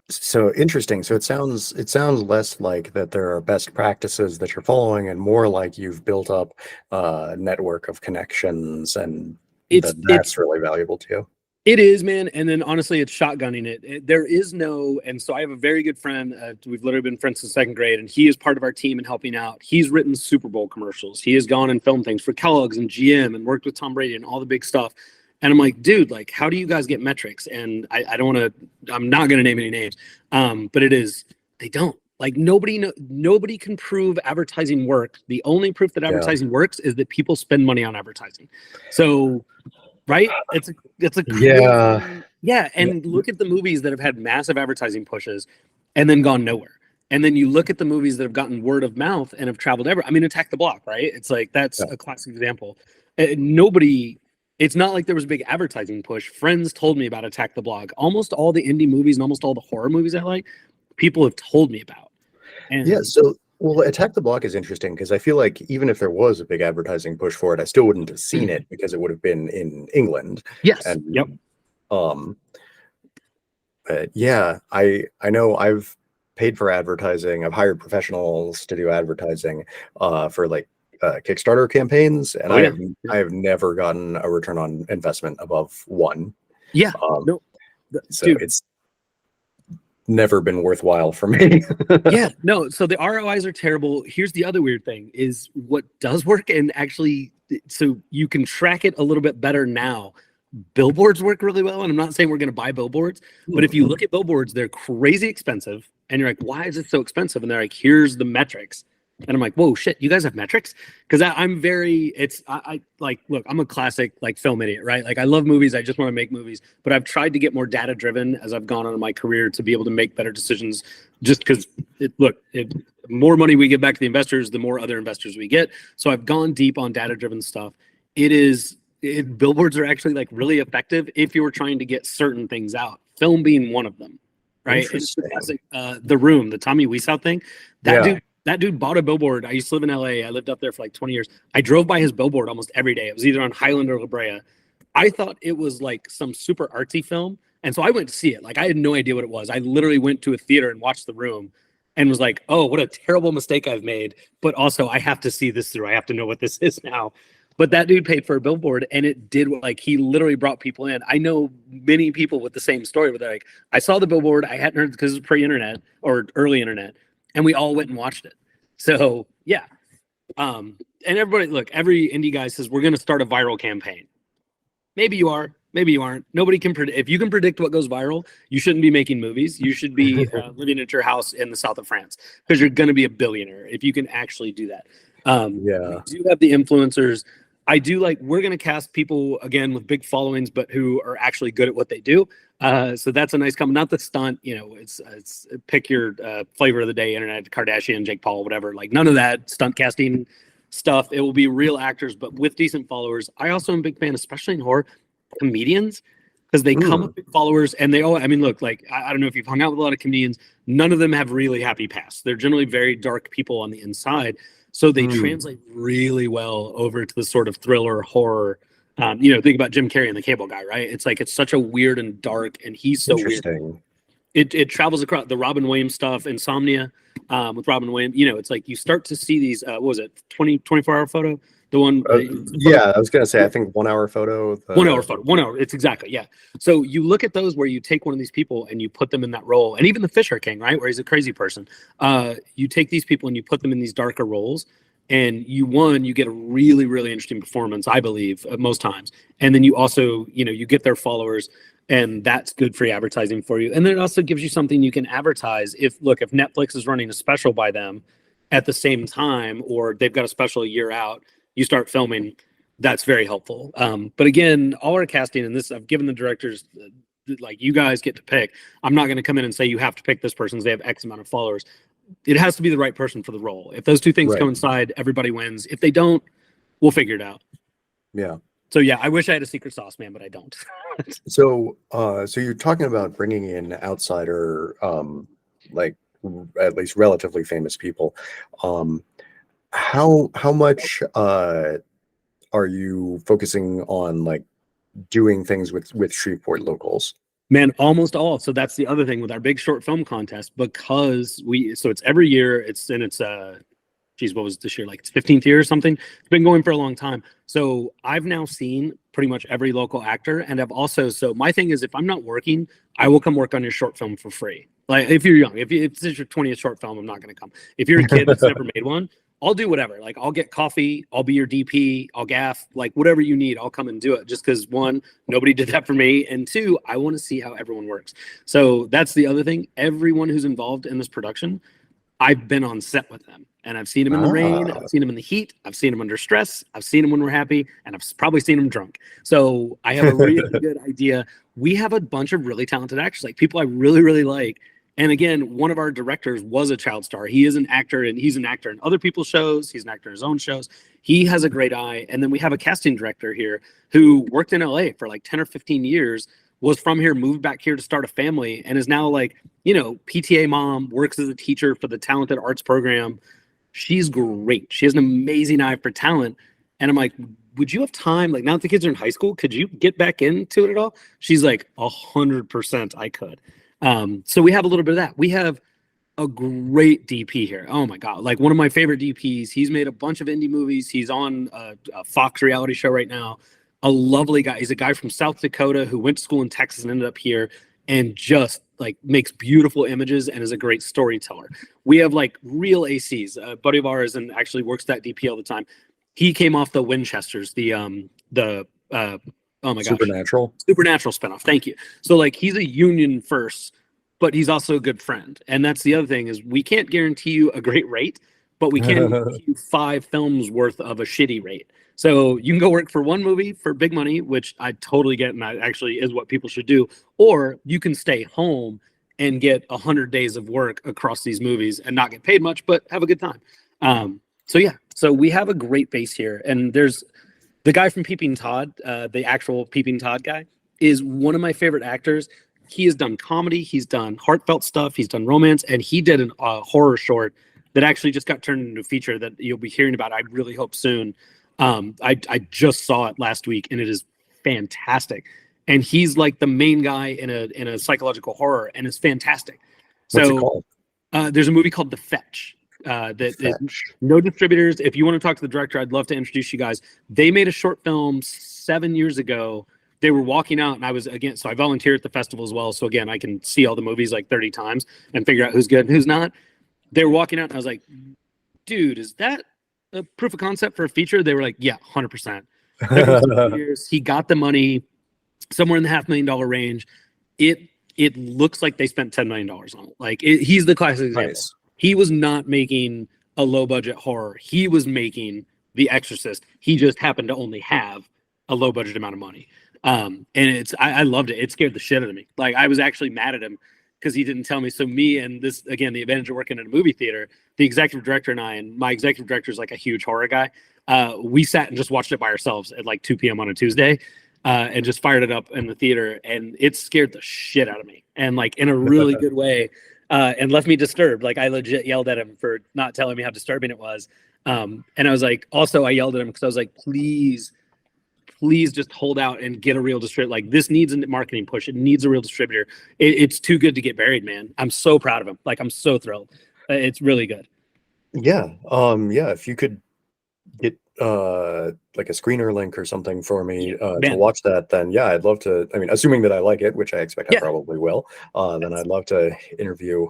So interesting. So it sounds less like that there are best practices that you're following, and more like you've built up a network of connections, and that's really valuable to you. It is, man. And then honestly, it's shotgunning it. There is no, and so I have a very good friend. We've literally been friends since 2nd grade, and he is part of our team and helping out. He's written Super Bowl commercials. He has gone and filmed things for Kellogg's and GM and worked with Tom Brady and all the big stuff. And I'm like, dude, like, how do you guys get metrics? And I don't want to, I'm not going to name any names. But they don't. Like, nobody can prove advertising works. The only proof that advertising works is that people spend money on advertising. So, right? It's a crazy, yeah. And look at the movies that have had massive advertising pushes and then gone nowhere. And then you look at the movies that have gotten word of mouth and have traveled ever. I mean, Attack the Block, right? It's like that's a classic example. Nobody. It's not like there was a big advertising push. Friends told me about Attack the Block. Almost all the indie movies and almost all the horror movies I like, people have told me about. And Yeah, so well, Attack the Block is interesting because I feel like even if there was a big advertising push for it, I still wouldn't have seen it because it would have been in England. yes, And yep. Yeah, I know I've paid for advertising. I've hired professionals to do advertising for like Kickstarter campaigns, and I have never gotten a return on investment above 1. Yeah, no, so dude, it's never been worthwhile for me. Yeah, no. So the ROIs are terrible. Here's the other weird thing: is what does work, and actually, so you can track it a little bit better now. Billboards work really well, and I'm not saying we're going to buy billboards, but if you look at billboards, they're crazy expensive, and you're like, why is it so expensive? And they're like, here's the metrics. And I'm like, whoa, shit, you guys have metrics? Because I'm very, I like, look, I'm a classic like film idiot, right? Like I love movies. I just want to make movies, but I've tried to get more data driven as I've gone on in my career to be able to make better decisions just because more money we give back to the investors, the more other investors we get. So I've gone deep on data driven stuff. Billboards are actually like really effective if you were trying to get certain things out, film being one of them, right? It's the classic, The Room, the Tommy Wiseau thing. That dude bought a billboard. I used to live in LA. I lived up there for like 20 years. I drove by his billboard almost every day. It was either on Highland or La Brea. I thought it was like some super artsy film. And so I went to see it. Like I had no idea what it was. I literally went to a theater and watched The Room and was like, oh, what a terrible mistake I've made. But also I have to see this through. I have to know what this is now. But that dude paid for a billboard and it did like he literally brought people in. I know many people with the same story where they're like, I saw the billboard. I hadn't heard because it was pre-internet or early internet. And we all went and watched it. So yeah. And everybody, look, every indie guy says we're going to start a viral campaign. Maybe you are, maybe you aren't. Nobody can predict. If you can predict what goes viral, you shouldn't be making movies. You should be living at your house in the south of France because you're going to be a billionaire if you can actually do that. We do have the influencers. I do like, we're going to cast people again with big followings, but who are actually good at what they do. So that's a nice comment. Not the stunt, it's pick your flavor of the day, internet, Kardashian, Jake Paul, whatever. Like none of that stunt casting stuff. It will be real actors, but with decent followers. I also am a big fan, especially in horror, comedians, because they come with big followers and they all, I mean, look, like, I don't know if you've hung out with a lot of comedians. None of them have really happy pasts. They're generally very dark people on the inside. So they translate really well over to the sort of thriller horror. Think about Jim Carrey and the Cable Guy, right? It's like it's such a weird and dark, and he's so weird. It travels across the Robin Williams stuff, Insomnia, with Robin Williams. It's like you start to see these. What was it? 24-hour photo. The one. I was gonna say. I think 1 hour photo. 1 hour photo. 1 hour. It's exactly So you look at those where you take one of these people and you put them in that role, and even the Fisher King, right, where he's a crazy person. You take these people and you put them in these darker roles, and you get a really, really interesting performance, I believe, most times. And then you also, you get their followers, and that's good free advertising for you. And then it also gives you something you can advertise. If Netflix is running a special by them at the same time, or they've got a special a year out, you start filming, that's very helpful. But again, all our casting and this, I've given the directors, like, you guys get to pick. I'm not going to come in and say you have to pick this person because they have X amount of followers. It has to be the right person for the role. If those two things coincide, everybody wins. If they don't, we'll figure it out. Yeah. So yeah, I wish I had a secret sauce, man, but I don't. So you're talking about bringing in outsider, like at least relatively famous people. How much are you focusing on like doing things with Shreveport locals? Man, almost all. So that's the other thing with our big short film contest, because it's every year. What was this year? Like it's 15th year or something. It's been going for a long time. So I've now seen pretty much every local actor, and I've also, so my thing is, if I'm not working, I will come work on your short film for free. Like if you're young, if this is your 20th short film, I'm not going to come. If you're a kid that's never made one, I'll do whatever. Like I'll get coffee, I'll be your DP, I'll gaff, like whatever you need, I'll come and do it. Just because one, nobody did that for me, and two, I want to see how everyone works. So that's the other thing. Everyone who's involved in this production, I've been on set with them, and I've seen them in the rain, I've seen them in the heat, I've seen them under stress, I've seen them when we're happy, and I've probably seen them drunk. So I have a really good idea. We have a bunch of really talented actors, like people I really, really like. And again, one of our directors was a child star. He is an actor, and he's an actor in other people's shows. He's an actor in his own shows. He has a great eye. And then we have a casting director here who worked in LA for like 10 or 15 years, was from here, moved back here to start a family, and is now like, PTA mom, works as a teacher for the talented arts program. She's great. She has an amazing eye for talent. And I'm like, would you have time? Like, now that the kids are in high school, could you get back into it at all? She's like, 100% I could. So we have a little bit of that. We have a great DP here. Oh my God. Like one of my favorite DPs. He's made a bunch of indie movies. He's on a Fox reality show right now. A lovely guy. He's a guy from South Dakota who went to school in Texas and ended up here and just like makes beautiful images and is a great storyteller. We have like real ACs. A buddy of ours and actually works that DP all the time. He came off the Winchesters, oh my gosh, Supernatural spinoff. Thank you. So like he's a union first, but he's also a good friend. And that's the other thing is we can't guarantee you a great rate, but we can guarantee you 5 films worth of a shitty rate. So you can go work for one movie for big money, which I totally get, and that actually is what people should do. Or you can stay home and get 100 days of work across these movies and not get paid much, but have a good time. So we have a great base here. And there's the guy from Peeping Todd, the actual Peeping Todd guy, is one of my favorite actors. He has done comedy, he's done heartfelt stuff, he's done romance, and he did a horror short that actually just got turned into a feature that you'll be hearing about, I really hope soon. I just saw it last week, and it is fantastic. And he's like the main guy in a psychological horror, and it's fantastic. What's it called? There's a movie called The Fetch. No distributors. If you want to talk to the director, I'd love to introduce you guys. They made a short film 7 years ago. They were walking out, and I was so I volunteer at the festival as well. So again, I can see all the movies like 30 times and figure out who's good and who's not. They were walking out, and I was like, dude, is that a proof of concept for a feature? They were like, yeah, 100%. Years, he got the money somewhere in the $500,000 range. It looks like they spent $10 million on it. Like he's the classic example. Nice. He was not making a low budget horror. He was making The Exorcist. He just happened to only have a low budget amount of money. And I loved it. It scared the shit out of me. Like I was actually mad at him because he didn't tell me. So me and this, again, the advantage of working in a movie theater, the executive director and I, and my executive director is like a huge horror guy. We sat and just watched it by ourselves at like 2 p.m. on a Tuesday and just fired it up in the theater. And it scared the shit out of me. And like in a really good way. And left me disturbed. Like I legit yelled at him for not telling me how disturbing it was. And I was like, also I yelled at him because I was like, please just hold out and get a real distributor. Like this needs a marketing push. It needs a real distributor. It's too good to get buried, man. I'm so proud of him. Like I'm so thrilled. It's really good. Yeah. If you could get like a screener link or something for me to watch that, then yeah, I'd love to. I mean, assuming that I like it, which I expect I probably will, then I'd love to interview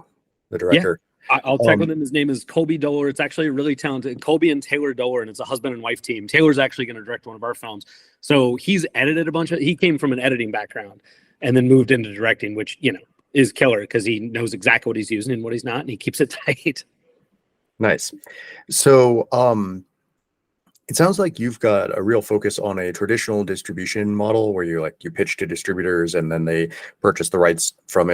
the director. I'll check with him. His name is Colby Doler. It's actually a really talented Colby and Taylor Doler, and it's a husband and wife team. Taylor's actually going to direct one of our films. So he's edited a bunch of. He came from an editing background and then moved into directing, which is killer because he knows exactly what he's using and what he's not, and he keeps it tight. Nice. So it sounds like you've got a real focus on a traditional distribution model where you pitch to distributors and then they purchase the rights from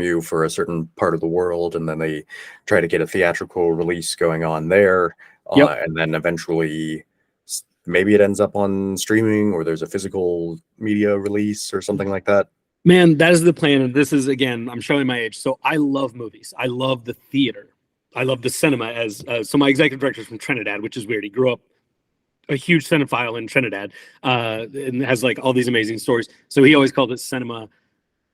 you for a certain part of the world, and then they try to get a theatrical release going on there. And then eventually maybe it ends up on streaming or there's a physical media release or something like that. Man, that is the plan. And this is, again, I'm showing my age. So I love movies. I love the theater. I love the cinema. So my executive director is from Trinidad, which is weird. He grew up a huge cinephile in Trinidad and has like all these amazing stories. So he always called it cinema.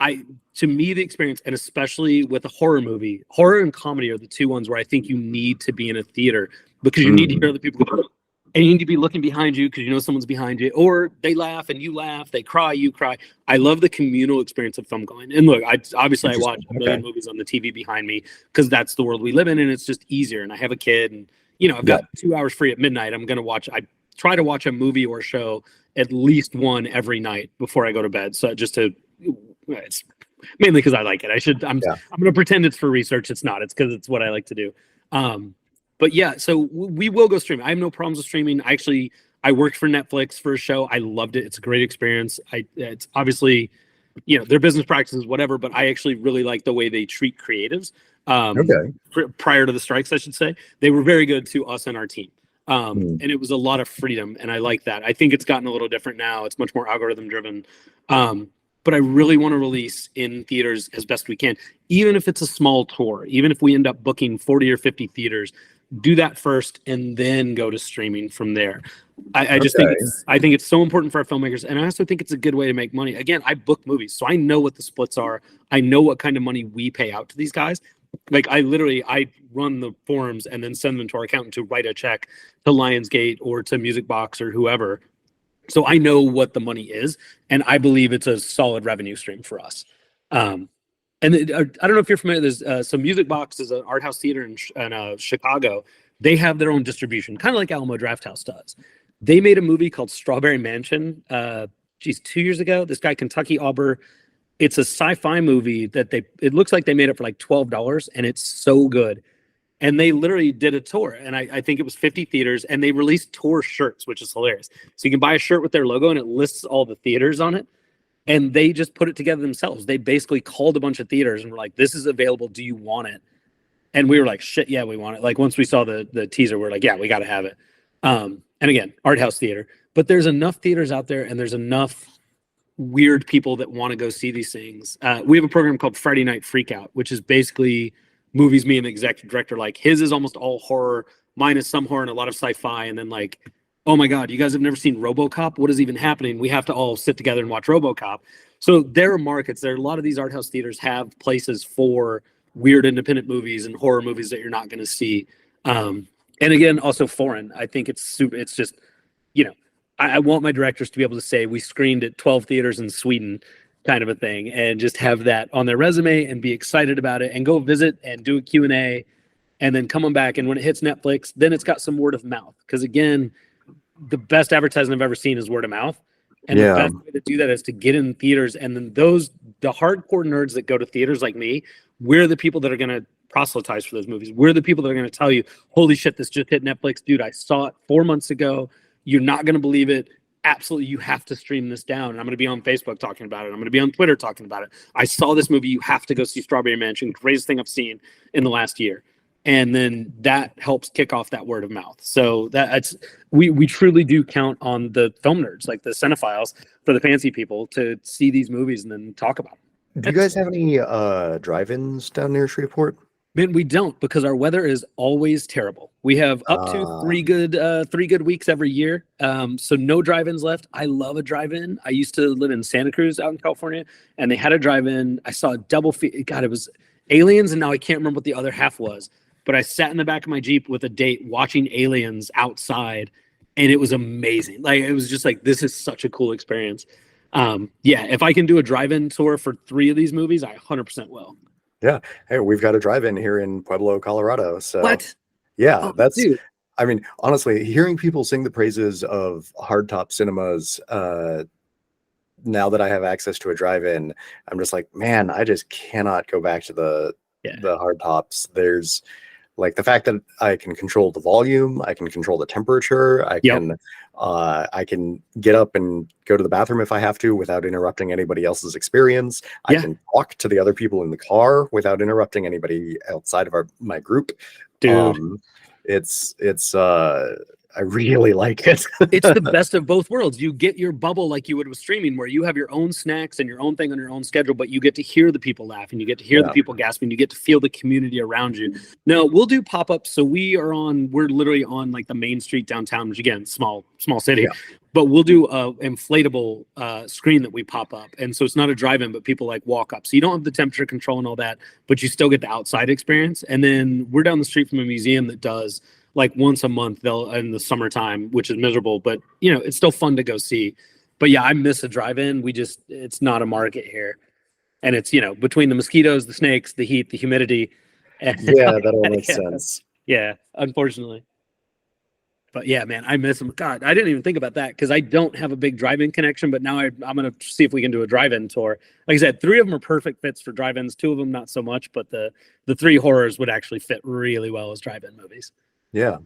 To me, the experience, and especially with a horror movie, horror and comedy are the two ones where I think you need to be in a theater because you need to hear other people go, and you need to be looking behind you because someone's behind you, or they laugh and you laugh, they cry, you cry. I love the communal experience of film going. And look, I watch a million movies on the TV behind me because that's the world we live in, and it's just easier. And I have a kid, and I've got 2 hours free at midnight. I'm gonna watch. I try to watch a movie or a show at least one every night before I go to bed. So it's mainly because I like it. I'm gonna pretend it's for research. It's not. It's because it's what I like to do. But yeah, so we will go stream. I have no problems with streaming. I worked for Netflix for a show. I loved it. It's a great experience. It's obviously their business practices, whatever, but I actually really like the way they treat creatives. Okay. Prior to the strikes, I should say, they were very good to us and our team. Hmm. And it was a lot of freedom, and I like that. I think it's gotten a little different now. It's much more algorithm driven. But I really want to release in theaters as best we can, even if it's a small tour, even if we end up booking 40 or 50 theaters, do that first and then go to streaming from there. I just think it's so important for our filmmakers, and I also think it's a good way to make money. Again, I book movies, so I know what the splits are. I know what kind of money we pay out to these guys. Like I run the forms and then send them to our accountant to write a check to Lionsgate or to Music Box or whoever. So I know what the money is, and I believe it's a solid revenue stream for us. I don't know if you're familiar. There's Music Box is an art house theater in Chicago. They have their own distribution, kind of like Alamo Drafthouse does. They made a movie called Strawberry Mansion. 2 years ago. This guy Kentucky Auber. It's a sci-fi movie that it looks like they made it for like $12, and it's so good. And they literally did a tour, and I think it was 50 theaters, and they released tour shirts, which is hilarious. So you can buy a shirt with their logo, and it lists all the theaters on it, and they just put it together themselves. They basically called a bunch of theaters and were like, "This is available. Do you want it?" And we were like, "Shit, yeah, we want it." Like once we saw the teaser, we're like, "Yeah, we got to have it." And again, art house theater, but there's enough theaters out there, and there's enough weird people that want to go see these things. We have a program called Friday Night Freakout, which is basically movies me and the executive director like. His is almost all horror, mine is some horror and a lot of sci-fi, and then like, oh my god, you guys have never seen RoboCop? What is even happening? We have to all sit together and watch RoboCop. So there are markets. There are a lot of these art house theaters have places for weird independent movies and horror movies that you're not going to see. And again, also foreign. I think it's just, I want my directors to be able to say we screened at 12 theaters in Sweden, kind of a thing, and just have that on their resume and be excited about it and go visit and do a Q&A and then come on back. And when it hits Netflix, then it's got some word of mouth. Because again, the best advertising I've ever seen is word of mouth. And the best way to do that is to get in theaters. And then the hardcore nerds that go to theaters like me, we're the people that are going to proselytize for those movies. We're the people that are going to tell you, holy shit, this just hit Netflix. Dude, I saw it 4 months ago. You're not going to believe it. Absolutely, you have to stream this down. And I'm going to be on Facebook talking about it. I'm going to be on Twitter talking about it. I saw this movie. You have to go see Strawberry Mansion. Greatest thing I've seen in the last year. And then that helps kick off that word of mouth. So we truly do count on the film nerds, like the cinephiles, for the fancy people to see these movies and then talk about them. Do you guys have any drive-ins down near Shreveport? Man, we don't, because our weather is always terrible. We have up to three good weeks every year. So no drive-ins left. I love a drive-in. I used to live in Santa Cruz out in California, and they had a drive-in. I saw a double God, it was Aliens, and now I can't remember what the other half was. But I sat in the back of my Jeep with a date watching Aliens outside, and it was amazing. Like, it was just like, this is such a cool experience. If I can do a drive-in tour for 3 of these movies, I 100% will. Yeah. Hey, we've got a drive-in here in Pueblo, Colorado. So what? Yeah, Dude. I mean, honestly, hearing people sing the praises of hardtop cinemas, now that I have access to a drive-in, I'm just like, man, I just cannot go back to the hardtops. There's like the fact that I can control the volume, I can control the temperature, I can get up and go to the bathroom if I have to without interrupting anybody else's experience. I can talk to the other people in the car without interrupting anybody outside of my group. Dude, I really like it. It's the best of both worlds. You get your bubble like you would with streaming, where you have your own snacks and your own thing on your own schedule, but you get to hear the people laugh and you get to hear the people gasping. You get to feel the community around you. No, we'll do pop-ups. So we're literally on like the main street downtown, which again, small city, but we'll do a inflatable screen that we pop up. And so it's not a drive-in, but people like walk up. So you don't have the temperature control and all that, but you still get the outside experience. And then we're down the street from a museum that does like once a month, they'll in the summertime, which is miserable, but it's still fun to go see. But yeah, I miss a drive-in. It's not a market here. And it's, between the mosquitoes, the snakes, the heat, the humidity. That all makes sense. Yeah, unfortunately. But yeah, man, I miss them. God, I didn't even think about that because I don't have a big drive-in connection, but now I'm going to see if we can do a drive-in tour. Like I said, 3 of them are perfect fits for drive-ins. 2 of them, not so much, but the 3 horrors would actually fit really well as drive-in movies. Yeah.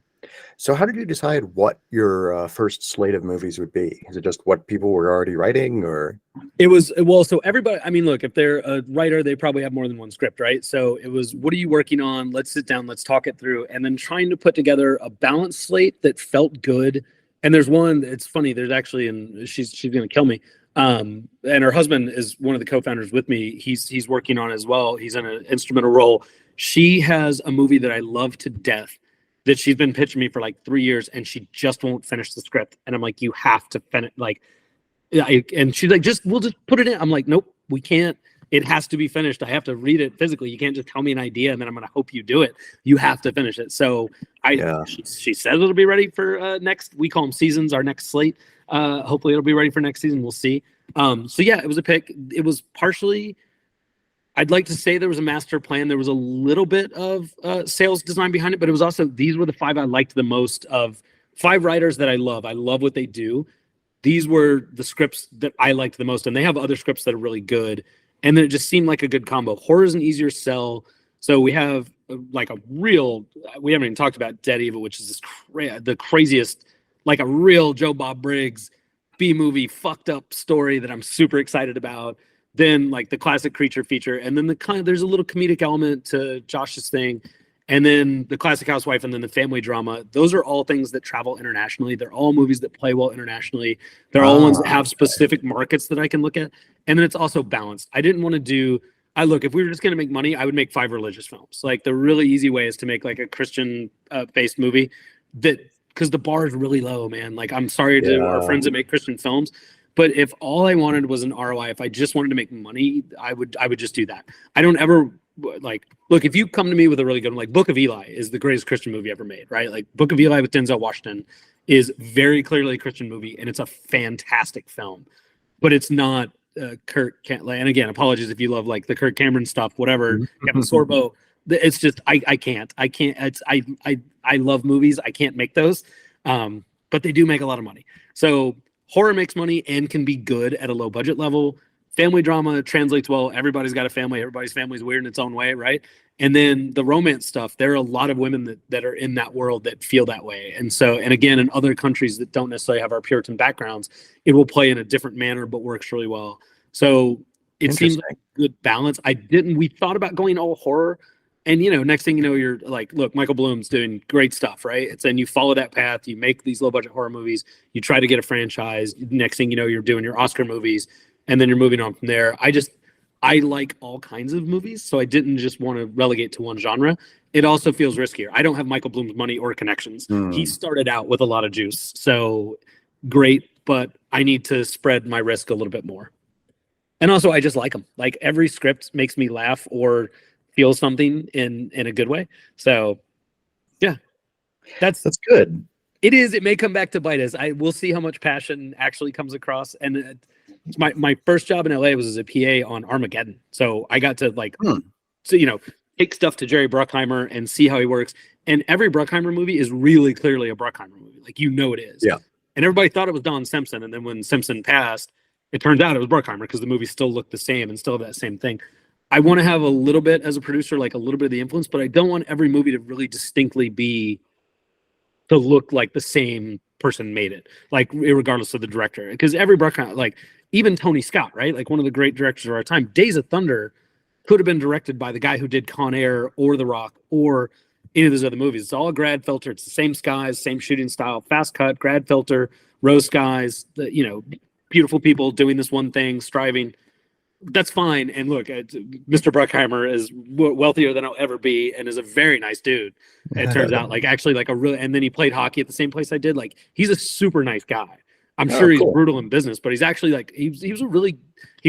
So how did you decide what your first slate of movies would be? Is it just what people were already writing, or? It was, well, so everybody, I mean, look, if they're a writer, they probably have more than one script, right? So it was, what are you working on? Let's sit down, let's talk it through, and then trying to put together a balanced slate that felt good. And there's one, it's funny, there's actually, and she's gonna kill me. And her husband is one of the co-founders with me. He's working on it as well. He's in an instrumental role. She has a movie that I love to death that she's been pitching me for like 3 years, and she just won't finish the script. And I'm like, you have to finish, like, yeah, and she's like, we'll just put it in. I'm like, nope, we can't. It has to be finished. I have to read it physically. You can't just tell me an idea and then I'm going to hope you do it. You have to finish it. So she says it'll be ready for next. We call them seasons, our next slate. Hopefully it'll be ready for next season. We'll see. So yeah, it was a pick. It was partially, I'd like to say there was a master plan. There was a little bit of sales design behind it, but it was also, these were the 5 I liked the most, of 5 writers that I love. I love what they do. These were the scripts that I liked the most, and they have other scripts that are really good. And then it just seemed like a good combo. Horror is an easier sell. So we have like a real, we haven't even talked about Dead Evil, which is this the craziest, like a real Joe Bob Briggs B-movie fucked up story that I'm super excited about. Then like the classic creature feature, and then there's a little comedic element to Josh's thing. And then the classic housewife, and then the family drama. Those are all things that travel internationally. They're all movies that play well internationally. They're all ones that have specific markets that I can look at. And then it's also balanced. I didn't want to do, if we were just going to make money, I would make 5 religious films. Like the really easy way is to make like a Christian based movie because the bar is really low, man. Like I'm sorry to our friends that make Christian films, but if all I wanted was an ROI, if I just wanted to make money, I would just do that. I don't ever, like, look, if you come to me with a really good one, like Book of Eli is the greatest Christian movie ever made, right? Like Book of Eli with Denzel Washington is very clearly a Christian movie, and it's a fantastic film, but it's not Kurt. And again, apologies if you love like the Kurt Cameron stuff, whatever. Kevin Sorbo. It's just I can't. It's I love movies. I can't make those, but they do make a lot of money. So horror makes money and can be good at a low budget level. Family drama translates well. Everybody's got a family. Everybody's family is weird in its own way, right? And then the romance stuff, there are a lot of women that are in that world that feel that way. And so, and again, in other countries that don't necessarily have our Puritan backgrounds, it will play in a different manner, but works really well. So it seems like a good balance. We thought about going all horror. And, next thing you know, you're like, look, Michael Bloom's doing great stuff, right? It's then you follow that path. You make these low budget horror movies. You try to get a franchise. Next thing you know, you're doing your Oscar movies. And then you're moving on from there. I like all kinds of movies, so I didn't just want to relegate to one genre. It also feels riskier. I don't have Michael Bloom's money or connections. He started out with a lot of juice, so great, but I need to spread my risk a little bit more. And also, I just like him. Like every script makes me laugh or feel something in a good way. So, yeah, that's good. It is. It may come back to bite us. We'll see how much passion actually comes across. And my first job in LA was as a PA on Armageddon. So I got to take stuff to Jerry Bruckheimer and see how he works. And every Bruckheimer movie is really clearly a Bruckheimer movie. Like, it is. Yeah. And everybody thought it was Don Simpson. And then when Simpson passed, it turned out it was Bruckheimer because the movie still looked the same and still have that same thing. I want to have a little bit as a producer, like a little bit of the influence, but I don't want every movie to really distinctly to look like the same person made it, like regardless of the director. Because every Bruckheimer, like even Tony Scott, right? Like one of the great directors of our time, Days of Thunder could have been directed by the guy who did Con Air or The Rock or any of those other movies. It's all a grad filter. It's the same skies, same shooting style, fast cut, grad filter, rose skies, beautiful people doing this one thing, striving. That's fine. And look, Mr. Bruckheimer is wealthier than I'll ever be and is a very nice dude. It turns out, like, actually, like and then he played hockey at the same place I did. Like, he's a super nice guy. I'm sure he's brutal in business, but he's actually like, he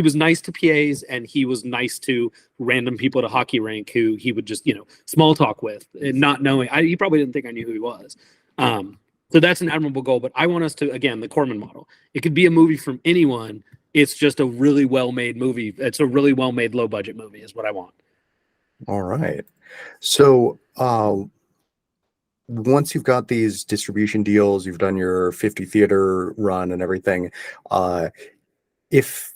was nice to PAs and he was nice to random people at a hockey rink who he would just, small talk with and not knowing. He probably didn't think I knew who he was. So that's an admirable goal, but I want us to, again, the Corman model. It could be a movie from anyone. It's just a really well-made movie. It's a really well-made low-budget movie is what I want. All right. So once you've got these distribution deals, you've done your 50 theater run and everything, if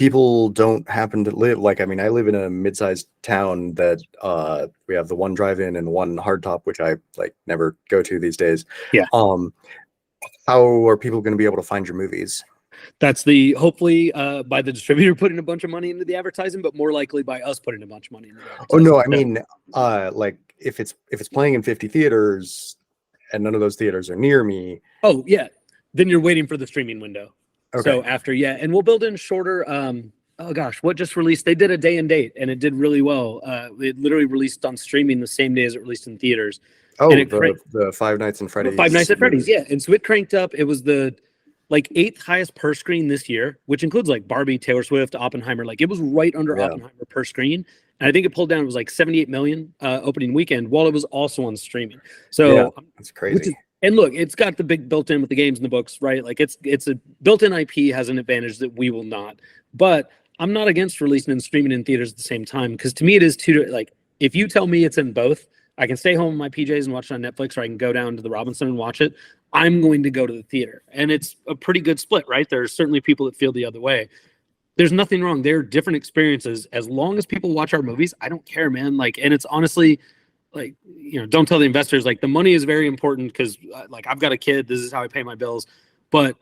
people don't happen to live, like, I mean, I live in a mid-sized town that we have the one drive-in and one hardtop, which I like never go to these days. Yeah. Um, how are people going to be able to find your movies? That's the hopefully by the distributor putting a bunch of money into the advertising, but more likely by us putting a bunch of money into the Oh advertising. no, I mean, like if it's playing in 50 theaters and none of those theaters are near me. Oh yeah, then you're waiting for the streaming window. Okay. So after, yeah, and we'll build in shorter. Oh gosh, what just released? They did a day and date, and it did really well. It literally released on streaming the same day as it released in theaters. Oh, and the Five Nights at Freddy's. Five Nights at Freddy's, yeah. And so it cranked up. It was the like 8th highest per screen this year, which includes like Barbie, Taylor Swift, Oppenheimer. Like it was right under Oppenheimer per screen. And I think it pulled down, it was like 78 million opening weekend while it was also on streaming. So that's crazy. And look, it's got the big built in with the games and the books, right? Like it's a built-in IP has an advantage that we will not. But I'm not against releasing and streaming in theaters at the same time, because to me it is like if you tell me it's in both, I can stay home in my PJs and watch it on Netflix, or I can go down to the Robinson and watch it. I'm going to go to the theater, and it's a pretty good split, right? There are certainly people that feel the other way. There's nothing wrong. They're different experiences. As long as people watch our movies, I don't care, man. Like, and it's honestly, like, don't tell the investors, like, the money is very important because, like, I've got a kid. This is how I pay my bills. But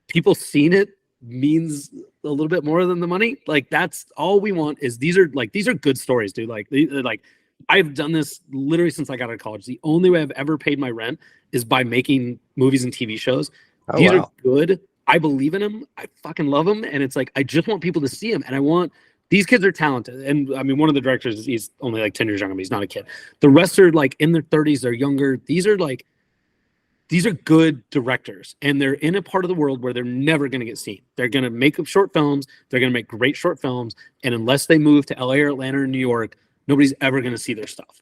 people seeing it means a little bit more than the money. Like, that's all we want. Is these are good stories, dude. Like, I've done this literally since I got out of college. The only way I've ever paid my rent is by making movies and TV shows. These are good. I believe in them. I fucking love them. And it's like, I just want people to see them. And these kids are talented. And I mean, one of the directors, he's only like 10 years younger, but he's not a kid. The rest are like in their 30s. They're younger. These are good directors. And they're in a part of the world where they're never going to get seen. They're going to make up short films. They're going to make great short films. And unless they move to LA or Atlanta or New York, nobody's ever going to see their stuff.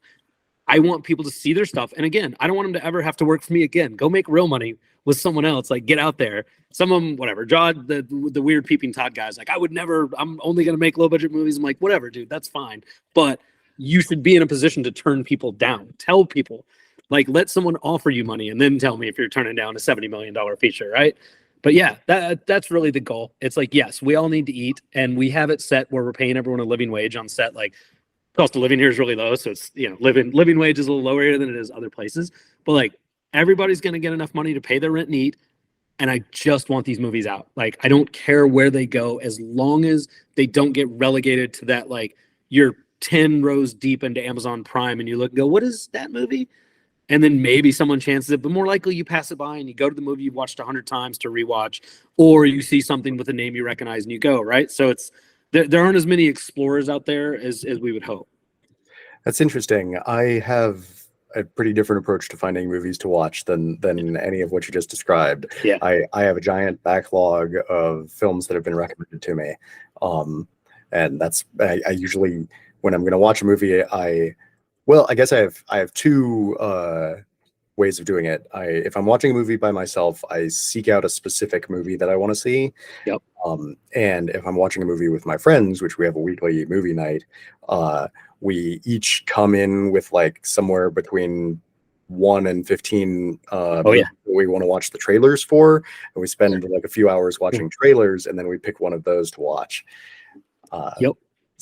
I want people to see their stuff. And again, I don't want them to ever have to work for me again. Go make real money with someone else. Like, get out there. Some of them, whatever. John, the weird peeping Todd guys, like, I'm only going to make low budget movies. I'm like, whatever, dude, that's fine. But you should be in a position to turn people down. Tell people, like, let someone offer you money and then tell me if you're turning down a $70 million feature, right? But yeah, that's really the goal. It's like, yes, we all need to eat, and we have it set where we're paying everyone a living wage on set. Like, cost of living here is really low, so it's, living wage is a little lower here than it is other places. But like, everybody's going to get enough money to pay their rent and eat, and I just want these movies out. Like, I don't care where they go, as long as they don't get relegated to that, like, you're 10 rows deep into Amazon Prime and you look and go, what is that movie? And then maybe someone chances it, but more likely you pass it by and you go to the movie you've watched 100 times to rewatch, or you see something with a name you recognize and you go, right? So it's, there aren't as many explorers out there as we would hope. That's interesting. I have a pretty different approach to finding movies to watch than any of what you just described. Yeah. I have a giant backlog of films that have been recommended to me. And that's, I usually, when I'm going to watch a movie, I guess I have two ways of doing it. If I'm watching a movie by myself, I seek out a specific movie that I want to see. Yep. And if I'm watching a movie with my friends, which we have a weekly movie night, we each come in with like somewhere between 1 and 15 we want to watch the trailers for, and we spend like a few hours watching trailers, and then we pick one of those to watch. Yep.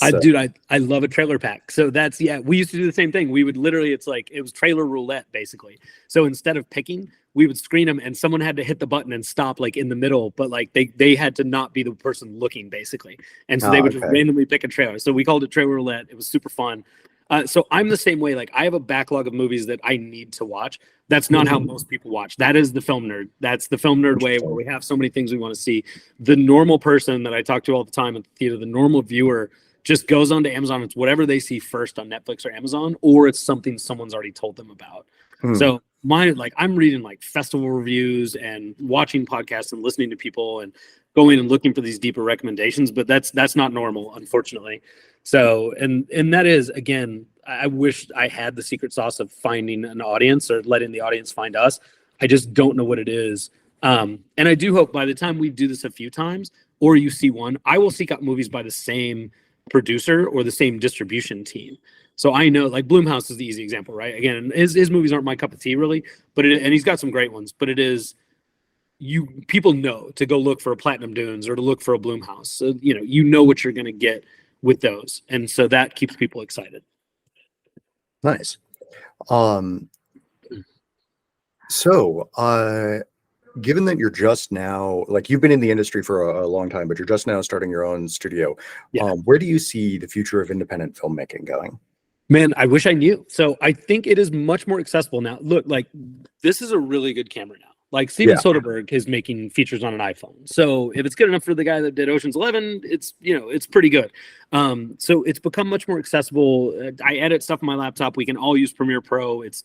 I love a trailer pack. So that's, we used to do the same thing. We would literally, it was trailer roulette basically. So instead of picking, we would screen them and someone had to hit the button and stop like in the middle, but like they had to not be the person looking basically. And so they would just randomly pick a trailer. So we called it trailer roulette. It was super fun. So I'm the same way. Like, I have a backlog of movies that I need to watch. That's not how most people watch. That is the film nerd. That's the film nerd way, where we have so many things we want to see. The normal person that I talk to all the time at the theater, the normal viewer, just goes onto Amazon. It's whatever they see first on Netflix or Amazon, or it's something someone's already told them about. So mine, like, I'm reading like festival reviews and watching podcasts and listening to people and going and looking for these deeper recommendations, but that's not normal, unfortunately. So, and that is, again, I wish I had the secret sauce of finding an audience or letting the audience find us. I just don't know what it is. And I do hope by the time we do this a few times, or you see one, I will seek out movies by the same producer or the same distribution team. So I know, like, Blumhouse is the easy example, right? Again, his movies aren't my cup of tea really, but and he's got some great ones, but it is, people know to go look for a Platinum Dunes or to look for a Blumhouse. So, you know what you're going to get with those. And so that keeps people excited. Nice. So, given that you're just now, like, you've been in the industry for a long time, but you're just now starting your own studio. Yeah. Where do you see the future of independent filmmaking going? Man, I wish I knew. So I think it is much more accessible now. Look, like, this is a really good camera now. Like, Steven Soderbergh is making features on an iPhone. So if it's good enough for the guy that did Ocean's 11, it's pretty good. So it's become much more accessible. I edit stuff on my laptop. We can all use Premiere Pro. It's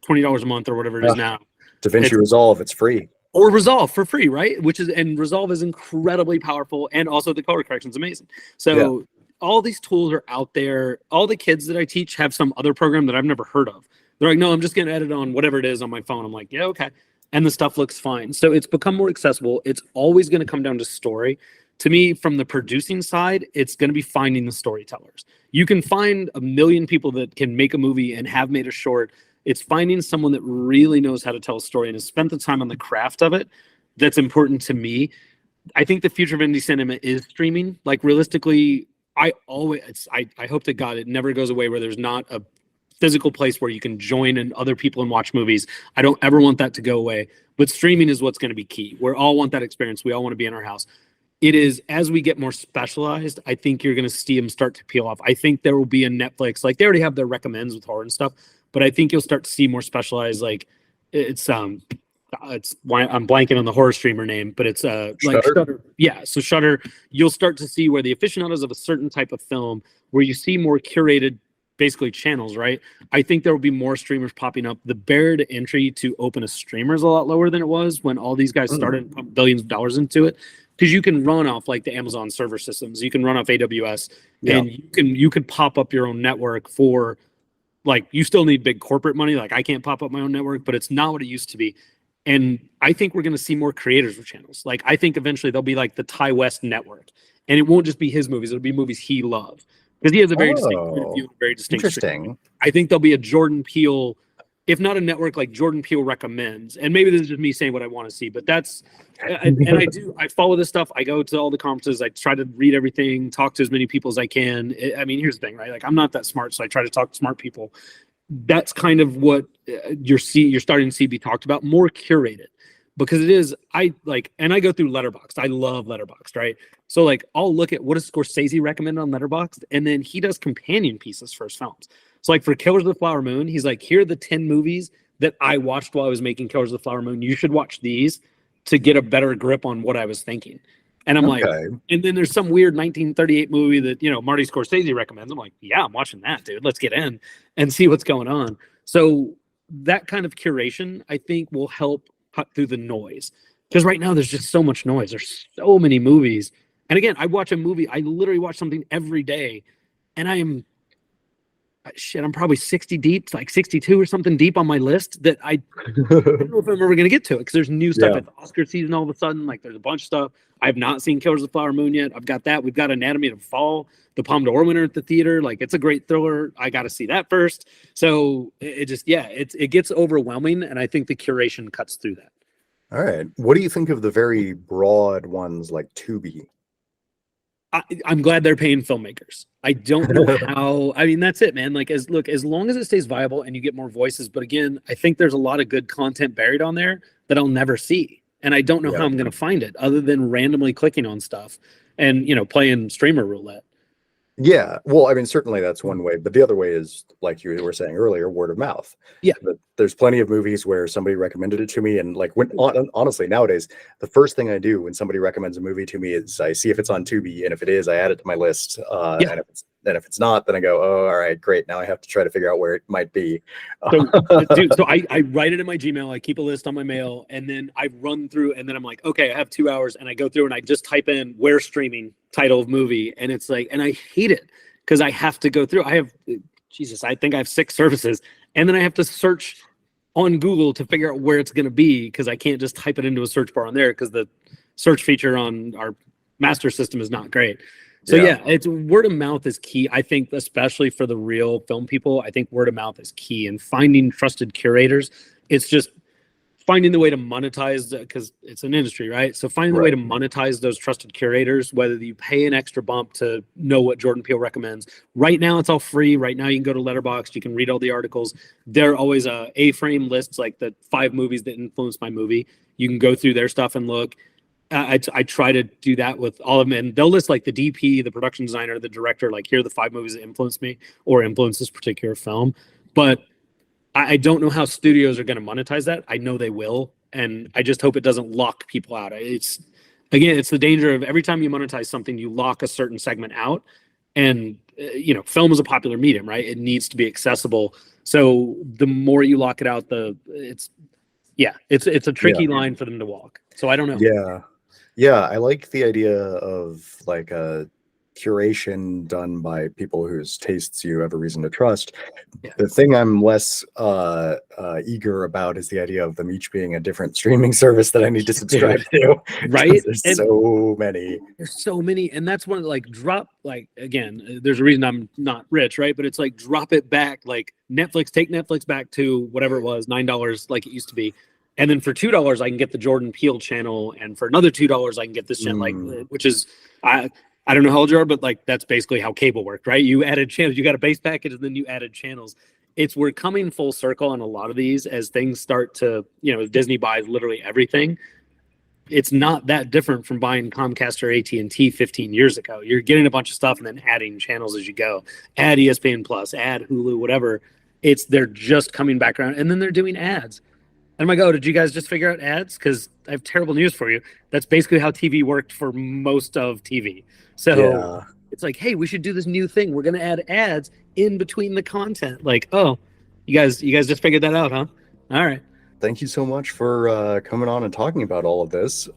$20 a month or whatever it is now. DaVinci Resolve, it's free. Or Resolve for free, right? And Resolve is incredibly powerful, and also the color correction is amazing. So all these tools are out there. All the kids that I teach have some other program that I've never heard of. They're like, no, I'm just going to edit on whatever it is on my phone. I'm like, yeah, okay. And the stuff looks fine. So it's become more accessible. It's always going to come down to story. To me, from the producing side, it's going to be finding the storytellers. You can find a million people that can make a movie and have made a short. It's finding someone that really knows how to tell a story and has spent the time on the craft of it. That's important to me. I think the future of indie cinema is streaming. Like, realistically, I hope to God it never goes away where there's not a physical place where you can join and other people and watch movies. I don't ever want that to go away. But streaming is what's going to be key. We all want that experience. We all want to be in our house. It is, as we get more specialized, I think you're going to see them start to peel off. I think there will be a Netflix, like they already have their recommends with horror and stuff, but I think you'll start to see more specialized, like it's why I'm blanking on the horror streamer name, but it's like Shudder. Yeah, so Shudder, you'll start to see where the aficionados of a certain type of film, where you see more curated, basically, channels, right? I think there will be more streamers popping up. The barrier to entry to open a streamer is a lot lower than it was when all these guys started and pumped billions of dollars into it, because you can run off like the Amazon server systems, you can run off AWS, and you could pop up your own network for, like, you still need big corporate money. Like, I can't pop up my own network, but it's not what it used to be. And I think we're going to see more creators with channels. Like, I think eventually there'll be like the Ty West network, and it won't just be his movies. It'll be movies he loves, because he has a very distinct point of view, very distinct. Interesting. I think there'll be a Jordan Peele, if not a network, like Jordan Peele recommends. And maybe this is just me saying what I want to see, but that's, and I follow this stuff. I go to all the conferences. I try to read everything, talk to as many people as I can. I mean, here's the thing, right? Like, I'm not that smart, so I try to talk to smart people. That's kind of what you're starting to see be talked about, more curated, because it is, and I go through Letterboxd. I love Letterboxd, right? So, like, I'll look at what does Scorsese recommend on Letterboxd, and then he does companion pieces for his films. So, like, for Killers of the Flower Moon, he's like, here are the 10 movies that I watched while I was making Killers of the Flower Moon. You should watch these to get a better grip on what I was thinking. And I'm like, and then there's some weird 1938 movie that, Marty Scorsese recommends. I'm like, yeah, I'm watching that, dude. Let's get in and see what's going on. So that kind of curation, I think, will help cut through the noise. Because right now there's just so much noise. There's so many movies. And again, I watch a movie. I literally watch something every day. And I'm probably 60 deep, like 62 or something deep on my list that I don't know if I'm ever going to get to it, because there's new stuff at the Oscar season all of a sudden. Like, there's a bunch of stuff. I have not seen Killers of the Flower Moon yet. I've got that. We've got Anatomy of the Fall, the Palme d'Or winner at the theater. Like, it's a great thriller. I got to see that first. So it gets overwhelming, and I think the curation cuts through that. All right. What do you think of the very broad ones like Tubi? I'm glad they're paying filmmakers. I don't know how. I mean, that's it, man. Like, as long as it stays viable and you get more voices. But again, I think there's a lot of good content buried on there that I'll never see, and I don't know how I'm going to find it other than randomly clicking on stuff and playing streamer roulette. Yeah, well, I mean, certainly that's one way, but the other way is, like you were saying earlier, word of mouth. Yeah, but there's plenty of movies where somebody recommended it to me, and like, honestly, nowadays, the first thing I do when somebody recommends a movie to me is I see if it's on Tubi, and if it is, I add it to my list. And if it's not, then I go, oh, all right, great. Now I have to try to figure out where it might be. So I write it in my Gmail. I keep a list on my mail, and then I run through, and then I'm like, okay, I have 2 hours, and I go through and I just type in where streaming, title of movie, and it's like, and I hate it because I have to go through. I think I have 6 services, and then I have to search on Google to figure out where it's going to be, because I can't just type it into a search bar on there, because the search feature on our master system is not great. So it's word of mouth is key. I think, especially for the real film people, I think word of mouth is key, and finding trusted curators. It's just finding the way to monetize, because it's an industry, right? So finding the way to monetize those trusted curators, whether you pay an extra bump to know what Jordan Peele recommends. Right now, it's all free. Right now, you can go to Letterboxd. You can read all the articles. There are always A-frame lists, like the 5 movies that influenced my movie. You can go through their stuff and look. I try to do that with all of them, and they'll list like the DP, the production designer, the director, like, here are the 5 movies that influenced me or influenced this particular film. But I don't know how studios are going to monetize that. I know they will, and I just hope it doesn't lock people out. It's the danger of every time you monetize something, you lock a certain segment out. And film is a popular medium, right? It needs to be accessible. So the more you lock it out, it's a tricky line for them to walk. So I don't know. Yeah, I like the idea of like a curation done by people whose tastes you have a reason to trust. The thing I'm less eager about is the idea of them each being a different streaming service that I need to subscribe to. Right? There's so many. There's so many, and that's one of again, there's a reason I'm not rich, right? But it's like, drop it back, like Netflix, take Netflix back to whatever it was, $9 like it used to be. And then for $2, I can get the Jordan Peele channel, and for another $2, I can get this channel, which is I don't know how old you are, but like, that's basically how cable worked, right? You added channels, you got a base package, and then you added channels. We're coming full circle on a lot of these as things start to, Disney buys literally everything. It's not that different from buying Comcast or AT&T 15 years ago. You're getting a bunch of stuff and then adding channels as you go. Add ESPN Plus, add Hulu, whatever. They're just coming back around, and then they're doing ads. And I'm like, oh, did you guys just figure out ads? Because I have terrible news for you. That's basically how TV worked for most of TV. So it's like, hey, we should do this new thing. We're going to add ads in between the content. Like, oh, you guys just figured that out, huh? All right. Thank you so much for coming on and talking about all of this.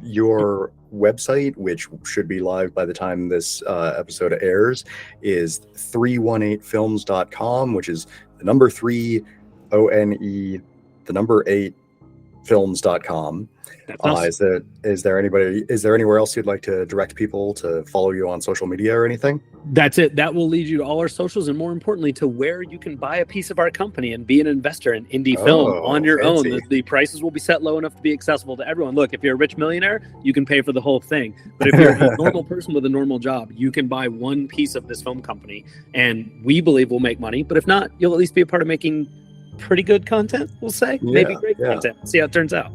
Your website, which should be live by the time this episode airs, is 318films.com, which is the number 3 ONE, the number 8 films.com. Is there anywhere else you'd like to direct people to follow you on social media or anything? That's it. That will lead you to all our socials, and more importantly, to where you can buy a piece of our company and be an investor in indie film on your own. The prices will be set low enough to be accessible to everyone. Look, if you're a rich millionaire, you can pay for the whole thing. But if you're a normal person with a normal job, you can buy one piece of this film company, and we believe we'll make money. But if not, you'll at least be a part of making pretty good content, we'll say. Maybe great content. See how it turns out.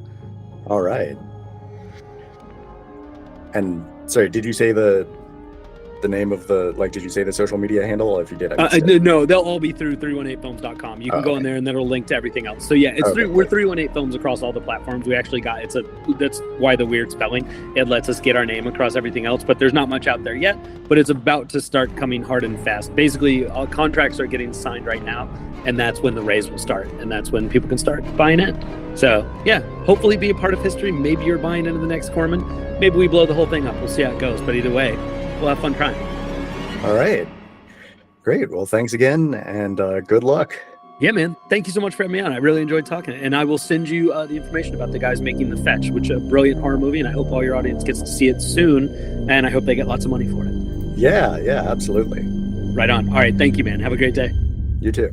All right. And sorry, did you say the name of did you say the social media handle? If you did, no, they'll all be through 318films.com. You can go in there, and that'll link to everything else. So yeah, we're 318 Films across all the platforms. We actually got that's why the weird spelling. It lets us get our name across everything else, but there's not much out there yet. But it's about to start coming hard and fast. Basically, all contracts are getting signed right now, and that's when the raise will start, and that's when people can start buying in. So yeah, hopefully be a part of history. Maybe you're buying into the next Corman. Maybe we blow the whole thing up. We'll see how it goes. But either way, we'll have fun trying. All right. Great. Well, thanks again, and good luck. Yeah, man. Thank you so much for having me on. I really enjoyed talking. And I will send you the information about the guys making The Fetch, which is a brilliant horror movie, and I hope all your audience gets to see it soon, and I hope they get lots of money for it. Yeah, absolutely. Right on. All right. Thank you, man. Have a great day. You too.